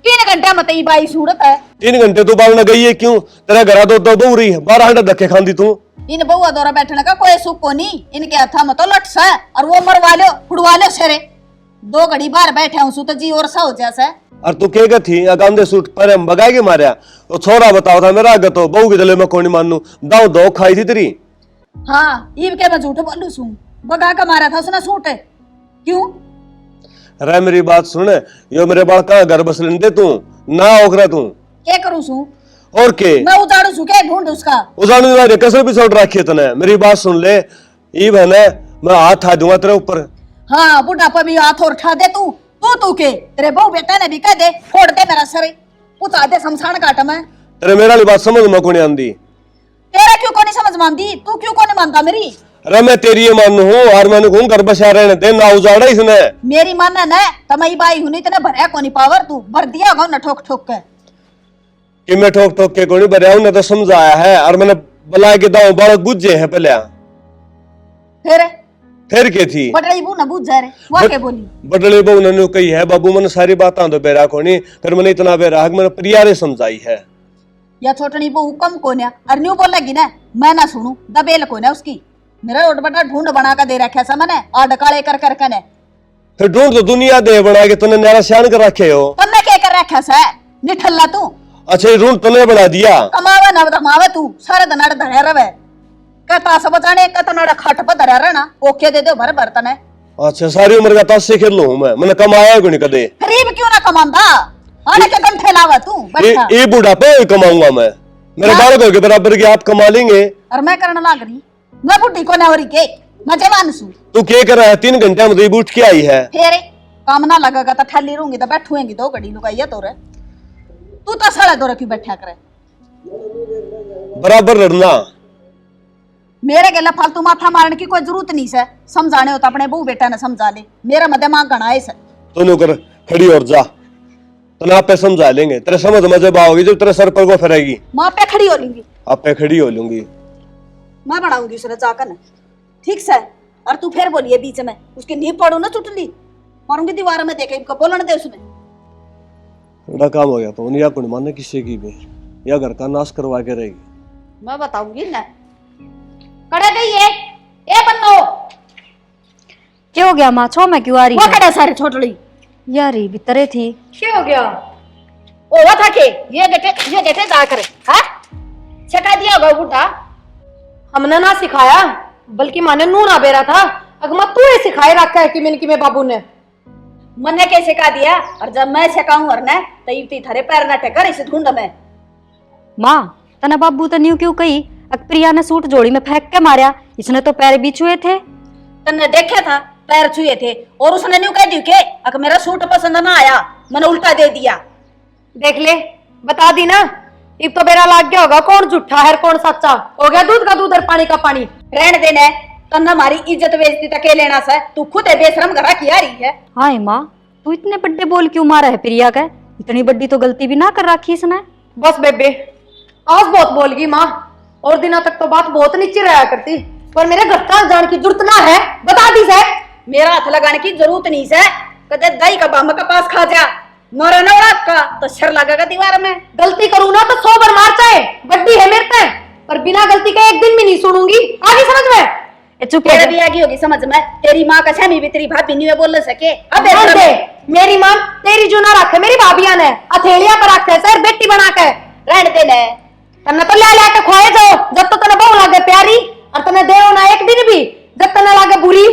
Speaker 2: 3 घंटे मत ई बाई सूरत है।
Speaker 1: 3 घंटे तू बाल न गई है, क्यों तेरा घरा तो बहु रही है, 12 घंटे धक्के खांदी तू।
Speaker 2: इन बहुआ दौरा बैठने का कोई सुख को नहीं, इनके हाथा में तो लट सा और वो मरवा लो फुड़वा लो सेरे। 2 घड़ी बाहर बैठे हूं सु तो जी और सा हो जैसा।
Speaker 1: और तू क्या थी अगांधे सूट पर हम बगाए के मारिया, तो छोरा बताओ था मेरा आगे तो बहू के गले में कौन मानू, दाव दो खाई थी तेरी।
Speaker 2: हाँ ईब के मैं झूठ बोलू सू, बगा का मारा था उसने सूट। क्यों?
Speaker 1: रे मेरी बात सुन, यो मेरे बाल कहाँ घर बस लेने दे तू ना ओकरा तू।
Speaker 2: क्या करूं सू?
Speaker 1: और के
Speaker 2: मैं उतारू सू क्या ढूंढ उसका?
Speaker 1: उजाड़ने वाले कसर भी छोड़ रखी है तने। मेरी बात सुन ले, ई बहने मैं हाथ आ दूंगा तेरे ऊपर।
Speaker 2: हाँ बुढ़ापा भी हाथ और उठा दे तू। तू के तेरे बहू बेटा ने भी कह दे फोड़ दे मेरा सर, उतार दे शमशान घाट में।
Speaker 1: तेरे मेरा बात समझ में कौन आंदी?
Speaker 2: तेरा क्यों कोनी समझ मानदी? तू क्यों कोनी मानता मेरी?
Speaker 1: अरे मैं तेरी ये मानू हूँ और मैंने कहूँ घर बसा रहने दे, ना उजाड़ा इसने।
Speaker 2: मेरी मानना न तो मैं बाई हूं, नहीं तेने भरया कोनी पावर, तू भर दिया होगा न ठोक ठोक के।
Speaker 1: कि मैं ठोक ठोक के कोनी भरया, उन्हें तो समझाया है और मैंने बुला के दाऊ बालक बुझे हैं पहले। फिर के थी
Speaker 2: बटड़ी बू न बुझ जा रे, वो के बोली
Speaker 1: बदले बहू ने कही है, बाबू मैंने सारी बातें तो बेरा कोनी, फिर मैंने इतना बेरा मैंने प्रियारे समझाई है।
Speaker 2: या छोटनी बहू कम कोन्या और न्यू बोलेगी ना मैं ना सुनू, दबेल कोन्या उसकी। मेरा रोड बटा ढूंढ बना का दे रखा है मैंने, और डकाले कर कर के ने।
Speaker 1: फिर ढूंढ तो दुनिया दे बना के तूने नया शान कर रखे हो।
Speaker 2: तुमने क्या कर रखा है निठल्ला तू?
Speaker 1: अच्छा ये ढूंढ तूने बना दिया।
Speaker 2: कमावे ना कमावे तू सारे दिन अड़ धड़े रवे, कहता सब बचाने कहता खट पर धरा रहना, ओके दे दो भर बर्तन है।
Speaker 1: अच्छा सारी उम्र का ताश से खेल लू मैं, मैंने कमाया कोनी कदे।
Speaker 2: गरीब क्यों ना कमांदा, आने के दम ठेलावा तू बैठा।
Speaker 1: ये बुढ़ापे कमाऊंगा मैं, मेरे बालकों के बराबर की आप कमा लेंगे।
Speaker 2: और मैं करने लाग रही, मैं बुढ़ी को ना हो रही के, मैं जवान सू।
Speaker 1: तू क्या कर रहा है? 3 घंटे में तो उठ के आई है।
Speaker 2: फिर काम ना लगेगा तो ठल्ली रहूंगी तो बैठूंगी 2 घड़ी लुगाइया तोरे। तू तो साला तोरे क्यों बैठा करे?
Speaker 1: बराबर लड़ना।
Speaker 2: मेरे गला फालतू माथा मारने की कोई जरूरत नहीं है, समझाने हो तो अपने बहू बेटा ने समझा ले, मेरा मध्य मां गणा है।
Speaker 1: तू कर खड़ी और जा, तो आप पे समझा लेंगे, तेरे समझ में जब आओगी जब तेरे सर पर को फिरेगी।
Speaker 2: मां पे खड़ी हो लूंगी,
Speaker 1: आप पे खड़ी हो लूंगी,
Speaker 2: मैं बढ़ाऊंगी उसे जाकर, ठीक से। और तू फिर बोलिए बीच में, उसकी नींव पड़ू ना चुटली मारूंगी दीवार में, देखे इनको बोलने दे उसने।
Speaker 1: बड़ा काम हो गया तो या कुछ माने किसी की भी, या घर का नाश करवा के रहेगी।
Speaker 2: मैं बताऊंगी ना कड़े गई है ए बन्नो।
Speaker 3: क्या हो गया माँ? छो मैं क्यों आ रही
Speaker 2: वो
Speaker 3: है?
Speaker 2: कड़े सारे छोटड़ी
Speaker 3: यार ये भीतरे थी।
Speaker 2: क्या हो गया? ओ वो था के ये गेटे जा करे, हां सिखा दिया होगा बुढ़ा।
Speaker 5: हमने ना सिखाया, बल्कि माने नू ना बेरा था। अगमा तू ही सिखाए रखा है कि मैंने कि मैं बाबू ने
Speaker 2: मन्ने के सिखा दिया, और जब मैं सिखाऊं और ने तो इतनी थारे पैर न टेकर इस ढूंढ में।
Speaker 3: माँ तना बाबू तो न्यू क्यों कही, प्रिया ने सूट जोड़ी में फेंक के मारा, इसने तो पैर भी छुए थे।
Speaker 2: तन्ने देखा था पैर छुए थे, और उसने न्यू कह दी के अगर मेरा सूट पसंद ना आया मैंने उल्टा दे दिया।
Speaker 5: देख ले, बता दी ना। अब तो बेरा लाग गया होगा कौन झूठा है कौन सच्चा। हो गया दूध का दूध और पानी का पानी।
Speaker 2: रहने देने, तन्ने हमारी इज्जत बेइज्जती तक के लेना से तू खुद है बेशरम घरा की आ रही है।
Speaker 3: हाय माँ, तू इतने बड़े बोल क्यों मारा है प्रिया का? इतनी बड़ी तो गलती भी ना कर रखी इसने।
Speaker 5: बस बेबे, आज बहुत बोल गई माँ, और दिनों तक तो बात बहुत नीचे रहा करती, पर मेरे घर का जान की जरूरत ना है। बता दी से
Speaker 2: मेरा हाथ लगाने की जरूरत नहीं है। कदे दही का बम का पास खा जा, मारा ना का तो सर लगेगा दीवार में।
Speaker 5: गलती करूँ ना तो 100 बार मार चाहे, बड्डी है मेरे पे, पर बिना गलती के एक दिन भी नहीं सुनूंगी। आगे समझ में?
Speaker 3: चुप
Speaker 2: तेरे भी आगे होगी समझ में। तेरी माँ का छमी भी तेरी भाभी नहीं बोल सके। अब
Speaker 5: ध्यान दे, मेरी माँ तेरी जो ना रखे मेरी भाभिया ने हथेलिया पर रखे सर बेटी बना के
Speaker 2: रहने देने।
Speaker 5: तन्ने तो ले लेके खोए जाओ जब तो तने बहु लागे प्यारी, और तने देव ना एक दिन भी जब तने लागे बुरी।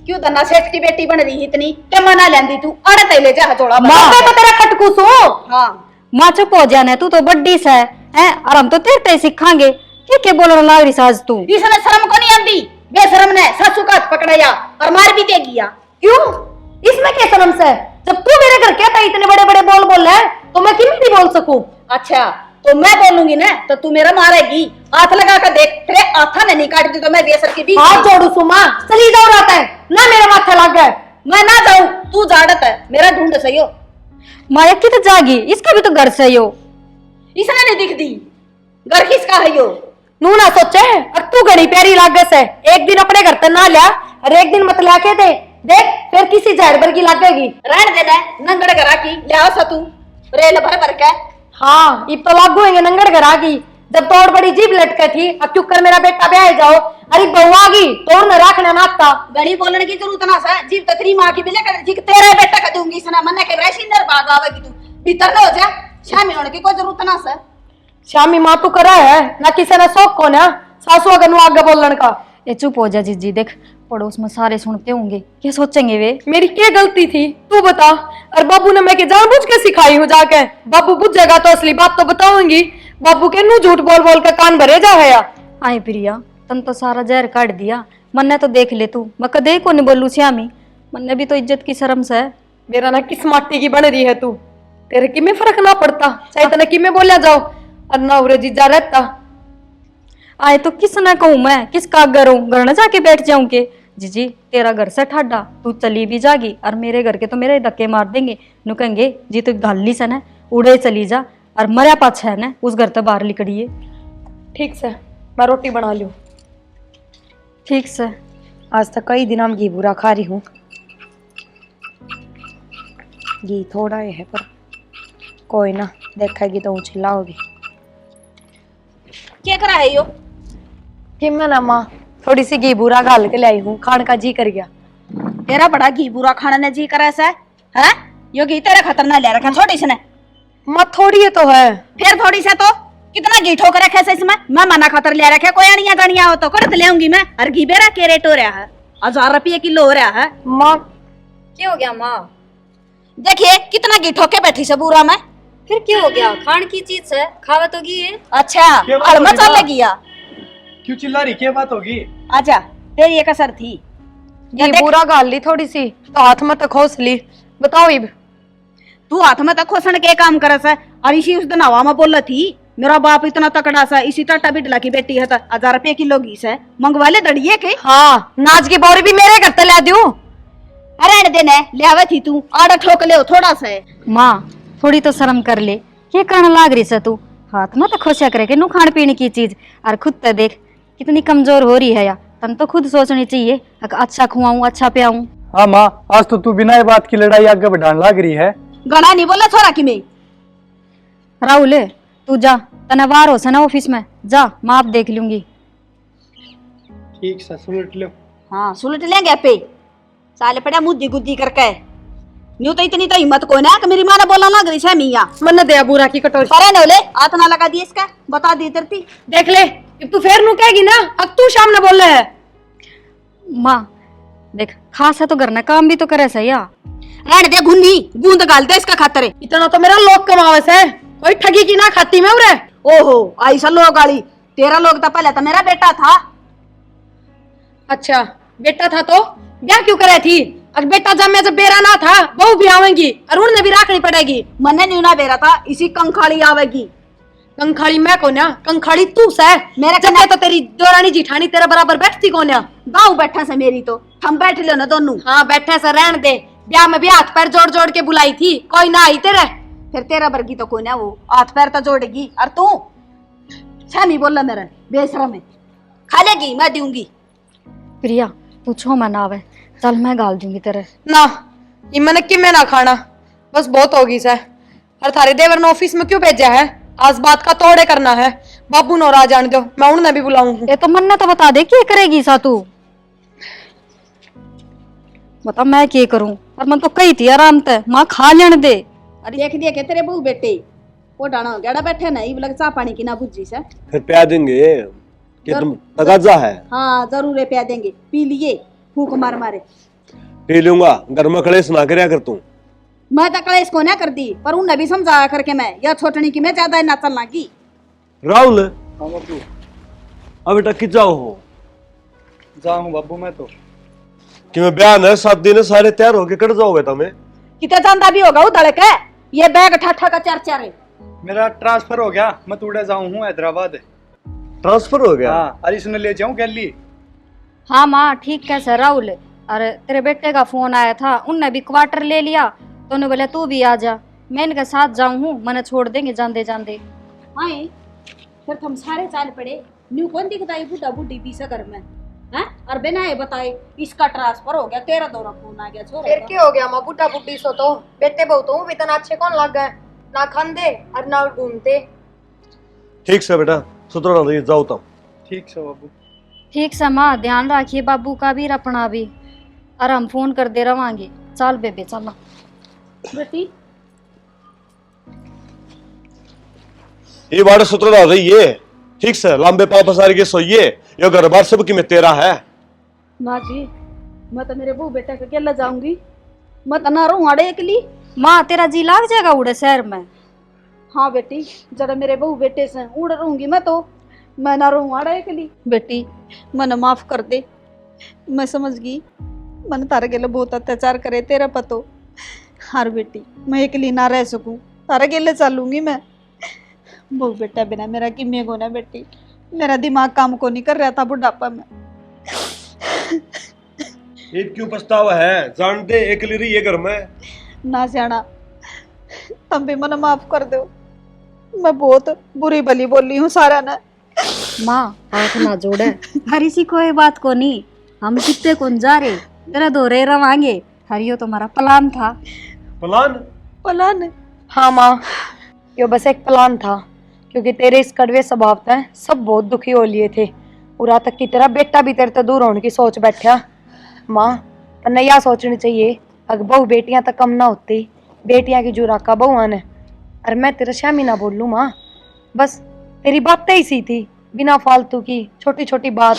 Speaker 2: क्यों धन्ना सेठ की बेटी बन रही इतनी के मना लेंदी तू अड़े तैले जा हथौड़ा बना।
Speaker 5: मैं तो तेरा खटकूस हूँ।
Speaker 2: हाँ
Speaker 3: माँ चुप हो जाने, तू तो बड्डी सा है और हम तो तेरे ते सीखांगे। क्या बोलने लाग रही साज तू?
Speaker 2: इसने शर्म को नहीं आती? बेशरम ने सासू का हाथ पकड़ाया और मार भी दे गया।
Speaker 5: क्यों? इसमें क्या शर्म से? जब तू मेरे घर क्या था इतने बड़े बड़े बोल बोल है तो मैं क्यों नहीं बोल सकूं?
Speaker 2: अच्छा तो मैं बोलूंगी ना तो तू मेरा मारेगी। हाथ लगा कर देख, तेरे हाथा ने नहीं काट दी तो मैं बेसर की बीच
Speaker 5: हाथ जोड़ू सुमा, चली जाओ रहता है ना मेरे माथे लग गए।
Speaker 2: मैं ना जाऊं, तू जाड़त है मेरा ढूंढ सही हो।
Speaker 3: माया की तो जागी, इसका भी तो घर से हो।
Speaker 2: इसने नहीं दिख दी घर किसका है यो?
Speaker 5: नू ना सोचे, अब तू घड़ी प्यारी लागे से एक दिन अपने घर तक ना लिया और एक दिन मत लाके दे, देख फिर किसी जहर भर की लगेगी।
Speaker 2: रहने देना नंगड़ घरा की लिया सा तू रेल भर भर के।
Speaker 5: हाँ इब तो लागू होंगे नंगड़ घर आ गई, जब तोड़ बड़ी जीभ लटके थी। अब चुप कर मेरा बेटा ब्याह जाओ। अरे बहू आ गई तोड़ न रखना नाता
Speaker 2: गड़ी बोलने की जरूरत ना सा। जीव तकरी माँ की बिले कर ठीक तेरा बेटा का दूंगी सना मन के वैसी नर भाग आवेगी तू भीतर न हो जा। शामी होने की कोई जरूरत ना सा।
Speaker 5: शामी माँ तू करा है ना किसी ने शौक को ना सासू अगर नु आगे बोलन का।
Speaker 3: ये चुप हो जा जीजी, देख पड़ोस में सारे सुनते होंगे, क्या सोचेंगे वे?
Speaker 5: मेरी क्या गलती थी तू बता। और बाबू ने मैं के जानबूझ के सिखाई हूँ जाके। बाबू बुझेगा तो असली बात तो बताऊंगी। बाबू के नू झूठ बोल बोल के कान भरे जा है।
Speaker 3: आए प्रिया, तन तो सारा जहर काट दिया। मन्ने तो देख ले तू, मैं कदे को नहीं बोलू श्यामी। मन्ने भी तो इज्जत की शर्म से है।
Speaker 5: मेरा ना किस माटी की बन रही है तू, तेरे की में फर्क ना पड़ता चाहे तने की में बोलिया जाओ और ना उरे जीजा रहता।
Speaker 3: आए तो किस ना कहूँ मैं, किसका घर हूँ? घर न जाके बैठ जाऊं के? जीजी तेरा घर से ठाडा, तू चली भी जागी और मेरे घर के तो मेरे धक्के मार देंगे। नु कहेंगे जी तू गाली से न उड़े चली जा और मरिया पाछा है न उस घर तो बाहर निकलिए।
Speaker 5: ठीक से मैं रोटी बना लूं।
Speaker 3: ठीक से।
Speaker 5: आज तक कई दिन हम घी बुरा खा रही हूँ। घी थोड़ा ही है पर कोई ना, देखेगी तो चिल्लाओगी।
Speaker 2: क्या करा है यो?
Speaker 5: कि मैं ना माँ थोड़ी सी घी बुरा घाल के लाई हूँ, खान का जी कर गया।
Speaker 2: तेरा बड़ा घी बुरा खाना ने जी करा सा है? यो घी तेरा खतरनाक ले रखा छोटी से ने।
Speaker 5: माँ थोड़ी है तो है।
Speaker 2: फिर थोड़ी सा तो कितना घी ठोक रखा है इसमें? मैं मना खातर ले रखा कोई अनिया गनिया हो तो करत ले आऊंगी मैं। और घी बेरा के रेट हो रहा है 1000 रुपये किलो हो रहा है।
Speaker 5: माँ
Speaker 3: क्या हो गया माँ?
Speaker 2: देखिए कितना घी ठोके बैठी से बुरा में।
Speaker 3: फिर क्या हो गया? खान की चीज है, खावा तो घी है।
Speaker 2: अच्छा हलमा चल गया।
Speaker 4: क्यों चिल्ला रही, क्या बात होगी?
Speaker 2: आजा तेरी एक असर थी।
Speaker 5: घी बुरा घाल ली थोड़ी सी तो हाथ में तो खोस ली। बताओ इब
Speaker 2: तू हाथ में तक खोसन के काम करस है। और इसी उस दिन हवा में बोल थी मेरा बाप इतना तकड़ा सा इसी टाटा बिटला की बेटी है 1000 रुपये किलो घी से मंगवा ले दड़िए के।
Speaker 5: हाँ नाच की बोरी भी मेरे घर तक ला दूं।
Speaker 2: अरे देने ले आवे थी तू आड़ा ठोक ले थोड़ा सा।
Speaker 3: माँ थोड़ी तो शर्म कर ले, क्या करने लाग रही से तू? हाथ में तो खोशा करे के नु खान पीने की चीज। और खुद तो देख कितनी कमजोर हो रही है या तन तो खुद सोचनी चाहिए अच्छा खुआऊं अच्छा पियाऊं।
Speaker 4: हाँ माँ, आज तो तू बिना बात की लड़ाई आगे बढ़ाने लग रही है।
Speaker 2: गणा नहीं बोला छोरा की मैं।
Speaker 3: राहुल तू जा, तना बाहर हो सना ऑफिस में जा, माँ आप देख लूंगी।
Speaker 4: ठीक से सुलट लो।
Speaker 2: हाँ सुलट लेंगे पे साले पड़ा मुद्दी गुद्दी करके न्यू तो इतनी तो हिम्मत को ना कि मेरी माँ ने बोला ना गरी मिया
Speaker 5: मन दया बुरा की कटोरी।
Speaker 2: अरे नौले हाथ ना लगा दिए इसका बता दी तरती
Speaker 5: देख ले अब तू फिर नू कहेगी ना, अब तू सामने बोल रहा है।
Speaker 3: माँ देख खास है तो करना काम भी तो करे सही या।
Speaker 2: रेड दे गुन्नी गूंद गाल दे इसका खातर है।
Speaker 5: इतना तो मेरा लोग कमावे से, कोई ठगी की ना खाती मैं उरे।
Speaker 2: ओहो आई सा लोग गाली तेरा लोग तो पहले तो मेरा बेटा था।
Speaker 5: अच्छा बेटा था तो ब्याह क्यों करे थी? अगर बेटा जब बेरा ना था बहू भी आवेगी और उन्हें भी रखनी पड़ेगी।
Speaker 2: मन्ने न्यू ना बेरा था इसी कंखाली आवेगी।
Speaker 5: कंखाड़ी मैं कौन है? कंखाड़ी तू से
Speaker 2: मेरा
Speaker 5: जब तो तेरी दोरानी जिठानी तेरे बराबर बैठती कौन है?
Speaker 2: गाँव बैठा से मेरी तो हम बैठ लो ना दोनों।
Speaker 5: हाँ बैठे से रहन दे, ब्याह में भी हाथ पैर जोड़ जोड़ के बुलाई थी, कोई ना आई तेरे।
Speaker 2: फिर तेरा वर्गी तो कोई ना वो हाथ पैर तो जोड़ेगी और तू छामी बोल मेरे बेसरा में खा लेगी मैं दूंगी।
Speaker 3: प्रिया तू छो मनावे चल मैं गाल दूंगी तेरे।
Speaker 5: ना ये मैंने कि मैं ना खाना, बस बहुत होगी से। और थारे देवर ने ऑफिस में क्यों भेजा है? आज बात का तोड़े करना है। बाबू नो राज जान दो, मैं उन्हें भी बुलाऊंगी।
Speaker 3: ये तो मन ने तो बता दे क्या करेगी सा तू बता मैं क्या करूं। और मन तो कही थी आराम ते माँ खा लेने दे।
Speaker 2: अरे देख दिया के तेरे बहू बेटे वो डाना गड़ा बैठे ना ये चाह पानी की ना बुझी से
Speaker 1: फिर प्या देंगे कि तुम तगाजा है।
Speaker 2: हाँ जरूर प्या देंगे पी लिए फूक मार मारे
Speaker 1: पी लूंगा घर में कलेश ना करया कर तू।
Speaker 2: मैं तो कलेश को ना कर दी पर उन्हें भी समझाया करके मैं या छोटनी की मैं ज्यादा ना चलना की।
Speaker 1: राहुल
Speaker 4: हाँ बाबू।
Speaker 1: अब बेटा कि जाओ हो
Speaker 4: जाऊँ बाबू मैं तो
Speaker 1: कि मैं ब्याह है 7 दिन सारे तैयार होके कट जाओगे तुम्हें।
Speaker 2: कितना जानता भी होगा उधड़ के ये बैग ठाठा का चार चार है।
Speaker 4: मेरा ट्रांसफर हो गया, मैं तोड़े जाऊँ हूँ हैदराबाद।
Speaker 1: ट्रांसफर हो गया।
Speaker 4: हाँ अरे सुन ले जाऊँ गैली।
Speaker 3: हाँ माँ ठीक कैसे राहुल। अरे तेरे बेटे का फोन आया था उनने भी क्वार्टर ले लिया तो उन्होंने बोला तू भी आ जा। मैं इनके साथ जाऊँ हूँ मैंने छोड़ देंगे जाते जाते।
Speaker 2: हाँ फिर हम सारे चाल पड़े न्यू कौन दिखता है बुढ़ा बुढ़ी पीसा घर में हैं और बिना ये बताए इसका ट्रांसफर हो गया तेरा दौरा फोन आ गया छोरे
Speaker 5: फिर क्या हो गया? माँ बुढ़ा बुढ़ी सो तो बेटे बहु तो भी इतना अच्छे कौन लग गए, ना खाते और ना घूमते।
Speaker 1: ठीक से बेटा सुधरो ना जाओ तुम।
Speaker 4: ठीक से बाबू।
Speaker 3: ठीक से माँ ध्यान रखिए बाबू का भी और अपना भी और हम फोन कर दे रवांगे। चल बेबे चलो
Speaker 2: बेटी
Speaker 1: ये बार सुधरो ना रही है ठीक से लंबे पापा सारे के सोइए यो घर बार सब की में तेरा है।
Speaker 2: माँ जी मैं तो मेरे बहू बेटा के अकेला जाऊंगी मैं तो ना रहूं अड़े अकेली।
Speaker 3: माँ तेरा जी लाग जाएगा उड़े शहर में।
Speaker 2: हाँ बेटी जरा मेरे बहू बेटे से उड़ रहूंगी मैं तो मैं ना रहूं अड़े अकेली। बेटी मन माफ कर दे मैं समझ गई मन तारे के लिए बहुत अत्याचार करे तेरा पतो। हार बेटी मैं अकेली ना रह सकूं तारे के लिए चलूंगी मैं। बहू बेटा बिना मेरा किमे को ना बेटी मेरा दिमाग काम को नहीं कर रहा था बुढ़ापा में।
Speaker 1: ये क्यों पछतावा है जान दे अकेली रही है घर में।
Speaker 2: ना सियाना तुम भी मन माफ कर दो मैं बहुत बुरी भली बोली हूँ सारा ने।
Speaker 3: माँ हाथ ना जोड़े हरी सी कोई बात को नहीं हम कितने कौन जा रहे तेरा दोरे रवांगे हरियो तुम्हारा प्लान था।
Speaker 1: प्लान
Speaker 2: प्लान
Speaker 5: हाँ माँ यो बस एक प्लान था क्योंकि तेरे इस कड़वे स्वभाव से सब बहुत दुखी हो लिए थे। पूरा तक की तेरा बेटा भी तेरे तो दूर होने की सोच बैठा। माँ तन्ने यह सोचनी चाहिए अगर बहू बेटियां तक कम ना होती बेटियां की जुरा का बहुआ ने। और मैं तेरे शामी ना बोल लूँ माँ, बस तेरी बातें ही सी थी बिना फालतू की छोटी छोटी बात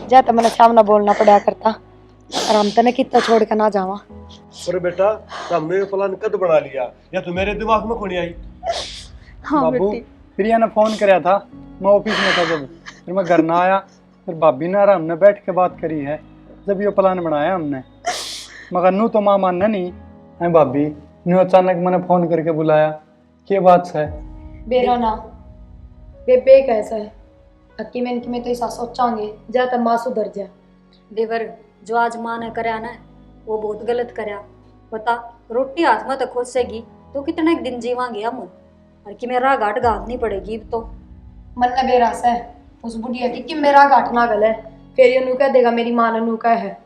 Speaker 5: जै तो मैंने सामना बोलना पड़ा करता और हम तने कितना छोड़ कर ना जावा।
Speaker 1: पर बेटा हमने ये प्लान कद बना लिया या तो मेरे दिमाग में कोनी आई।
Speaker 2: हाँ
Speaker 4: बाबू
Speaker 2: बेटी
Speaker 4: प्रिया ने फोन कराया था, मैं ऑफिस में था जब, फिर मैं घर ना आया, फिर भाभी ने और हमने बैठ के बात करी है जब ये प्लान बनाया हमने। मगर नू तो माँ मानना नहीं है भाभी नू अचानक मैंने फोन करके बुलाया ये बात है।
Speaker 5: बेरा ना बेबे कैसा है अक्की में तो ऐसा सोचांगे जा तब माँ सुधर जा।
Speaker 3: देवर जो आज माँ ने करया ना वो बहुत गलत करया। बता रोटी हाथ में तो खोसेगी तो कितने दिन जीवांगे हम और कि मेरा घाट गांधनी पड़ेगी अब तो।
Speaker 5: मन ने बेरास है उस बुढ़िया की कि मेरा घाट ना गल है फिर ये नू कह देगा मेरी माँ ने नू कह है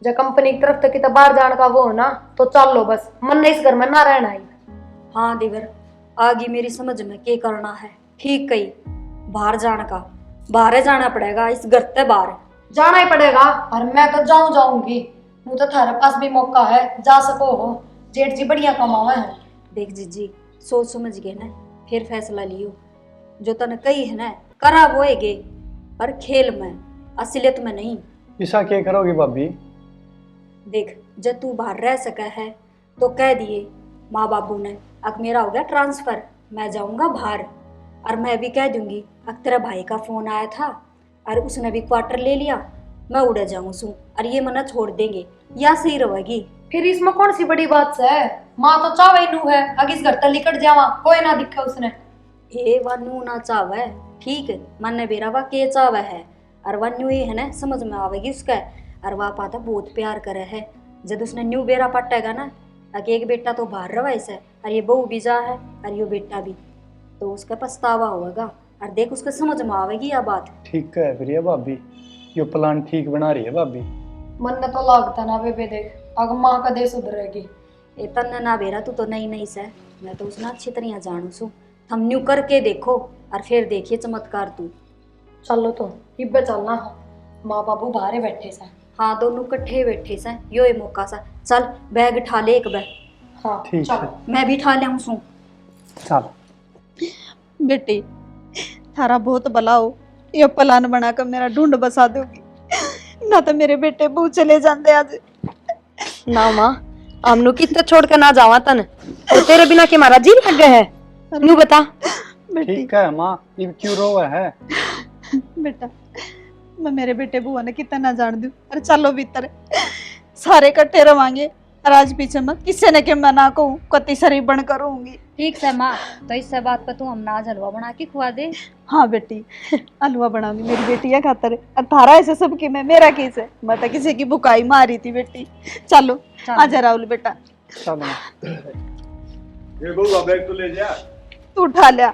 Speaker 5: जब कंपनी की तरफ तक बाहर जाने का वो हो ना तो चल लो बस मन ने इस घर में ना रहना ही।
Speaker 3: हाँ देवर आगे मेरी समझ में क्या करना है ठीक कही बाहर जाने का बाहर जाना पड़ेगा इस घर से बाहर
Speaker 5: जाना ही पड़ेगा और मैं तो जाऊंगी नू तो थारे पास भी मौका है जा सको हो जेठ जी बढ़िया कमावा है।
Speaker 3: देख जीजी, सोच समझ के ना फिर फैसला लियो। जो तने कही है ना करा वो है, पर खेल में, असलियत में नहीं।
Speaker 4: ऐसा क्या करोगी भाभी?
Speaker 3: देख, जब तू बाहर रह सका है तो कह दिए माँ बाबू ने, अब मेरा हो गया ट्रांसफर, मैं जाऊंगा बाहर। और मैं भी कह दूंगी अब तेरा भाई का फोन आया था और उसने भी क्वार्टर ले लिया, मैं उड़ जाऊं सू और ये मना छोड़ देंगे, या सही रहेगी।
Speaker 5: फिर इसमें कौन सी बड़ी बात है? माँ तो चावे नू है, अगर इस घर तक लिकट जावा कोई ना दिखा उसने।
Speaker 3: ए वनु ना चावे, ठीक है, मन ने बेरा वा के चावे है, और वनु ये है ना समझ में आवेगी उसका। और वह पाता बहुत प्यार करे है। जब उसने न्यू बेरा पटेगा ना, अगे एक बेटा तो बाहर रहा ऐसा, और ये बहू भी जा है और ये बेटा भी, तो उसका पछतावा होगा। और देख उसके समझ में आवेगी यह बात।
Speaker 4: ठीक है फिर ये भाभी, यो प्लान ठीक बना रही है भाभी।
Speaker 5: मन ने तो लागता ना बेबे, देख अगर माँ का दे सुधरेगी।
Speaker 3: ए तन्ने ना बेरा तू तो नहीं नहीं सह, मैं तो उसने अच्छी तरह जानू सू। हम न्यू करके देखो और फिर देखिए चमत्कार तू।
Speaker 5: चलो तो इब्बे चलना है, माँ बाबू बाहर बैठे से।
Speaker 3: हाँ दोनों कट्ठे बैठे से, यो ये मौका सा। चल बैग उठा ले एक बैग।
Speaker 5: हाँ
Speaker 4: ठीक है।
Speaker 5: चलो।
Speaker 3: मैं भी उठा ले सू।
Speaker 4: चल
Speaker 2: बेटी थारा बहुत भला हो, ये प्लान बनाकर मेरा ढूंढ बसा दोगी, ना तो मेरे बेटे बहू चले जाते आज।
Speaker 5: ना माँ, हमनु कितना छोड़ कर ना जावा तन, और तेरे बिना के हमारा जी लग गया है। नू बता।
Speaker 2: बेटी
Speaker 4: ठीक है माँ, ये क्यों रोवा है?
Speaker 2: बेटा मैं मेरे बेटे बुआ ने कितना ना जान दूं। अरे चलो भीतर, सारे इकट्ठे रवांगे, और आज पीछे मैं किसी ने के मैं ना कहूँ, कति सरी बन करूंगी।
Speaker 3: ठीक है माँ, तो इस बात पर तू हम नाज हलवा बना के खुआ दे।
Speaker 2: हाँ बेटी, हलवा बनाऊंगी मेरी बेटी या खातर। और थारा ऐसे सब की मैं, मेरा किस है, मैं तो किसी की बुकाई मारी थी बेटी। चलो आजा राहुल बेटा,
Speaker 4: चलो
Speaker 1: ये बहू बैग तो ले जा।
Speaker 2: तू उठा लिया।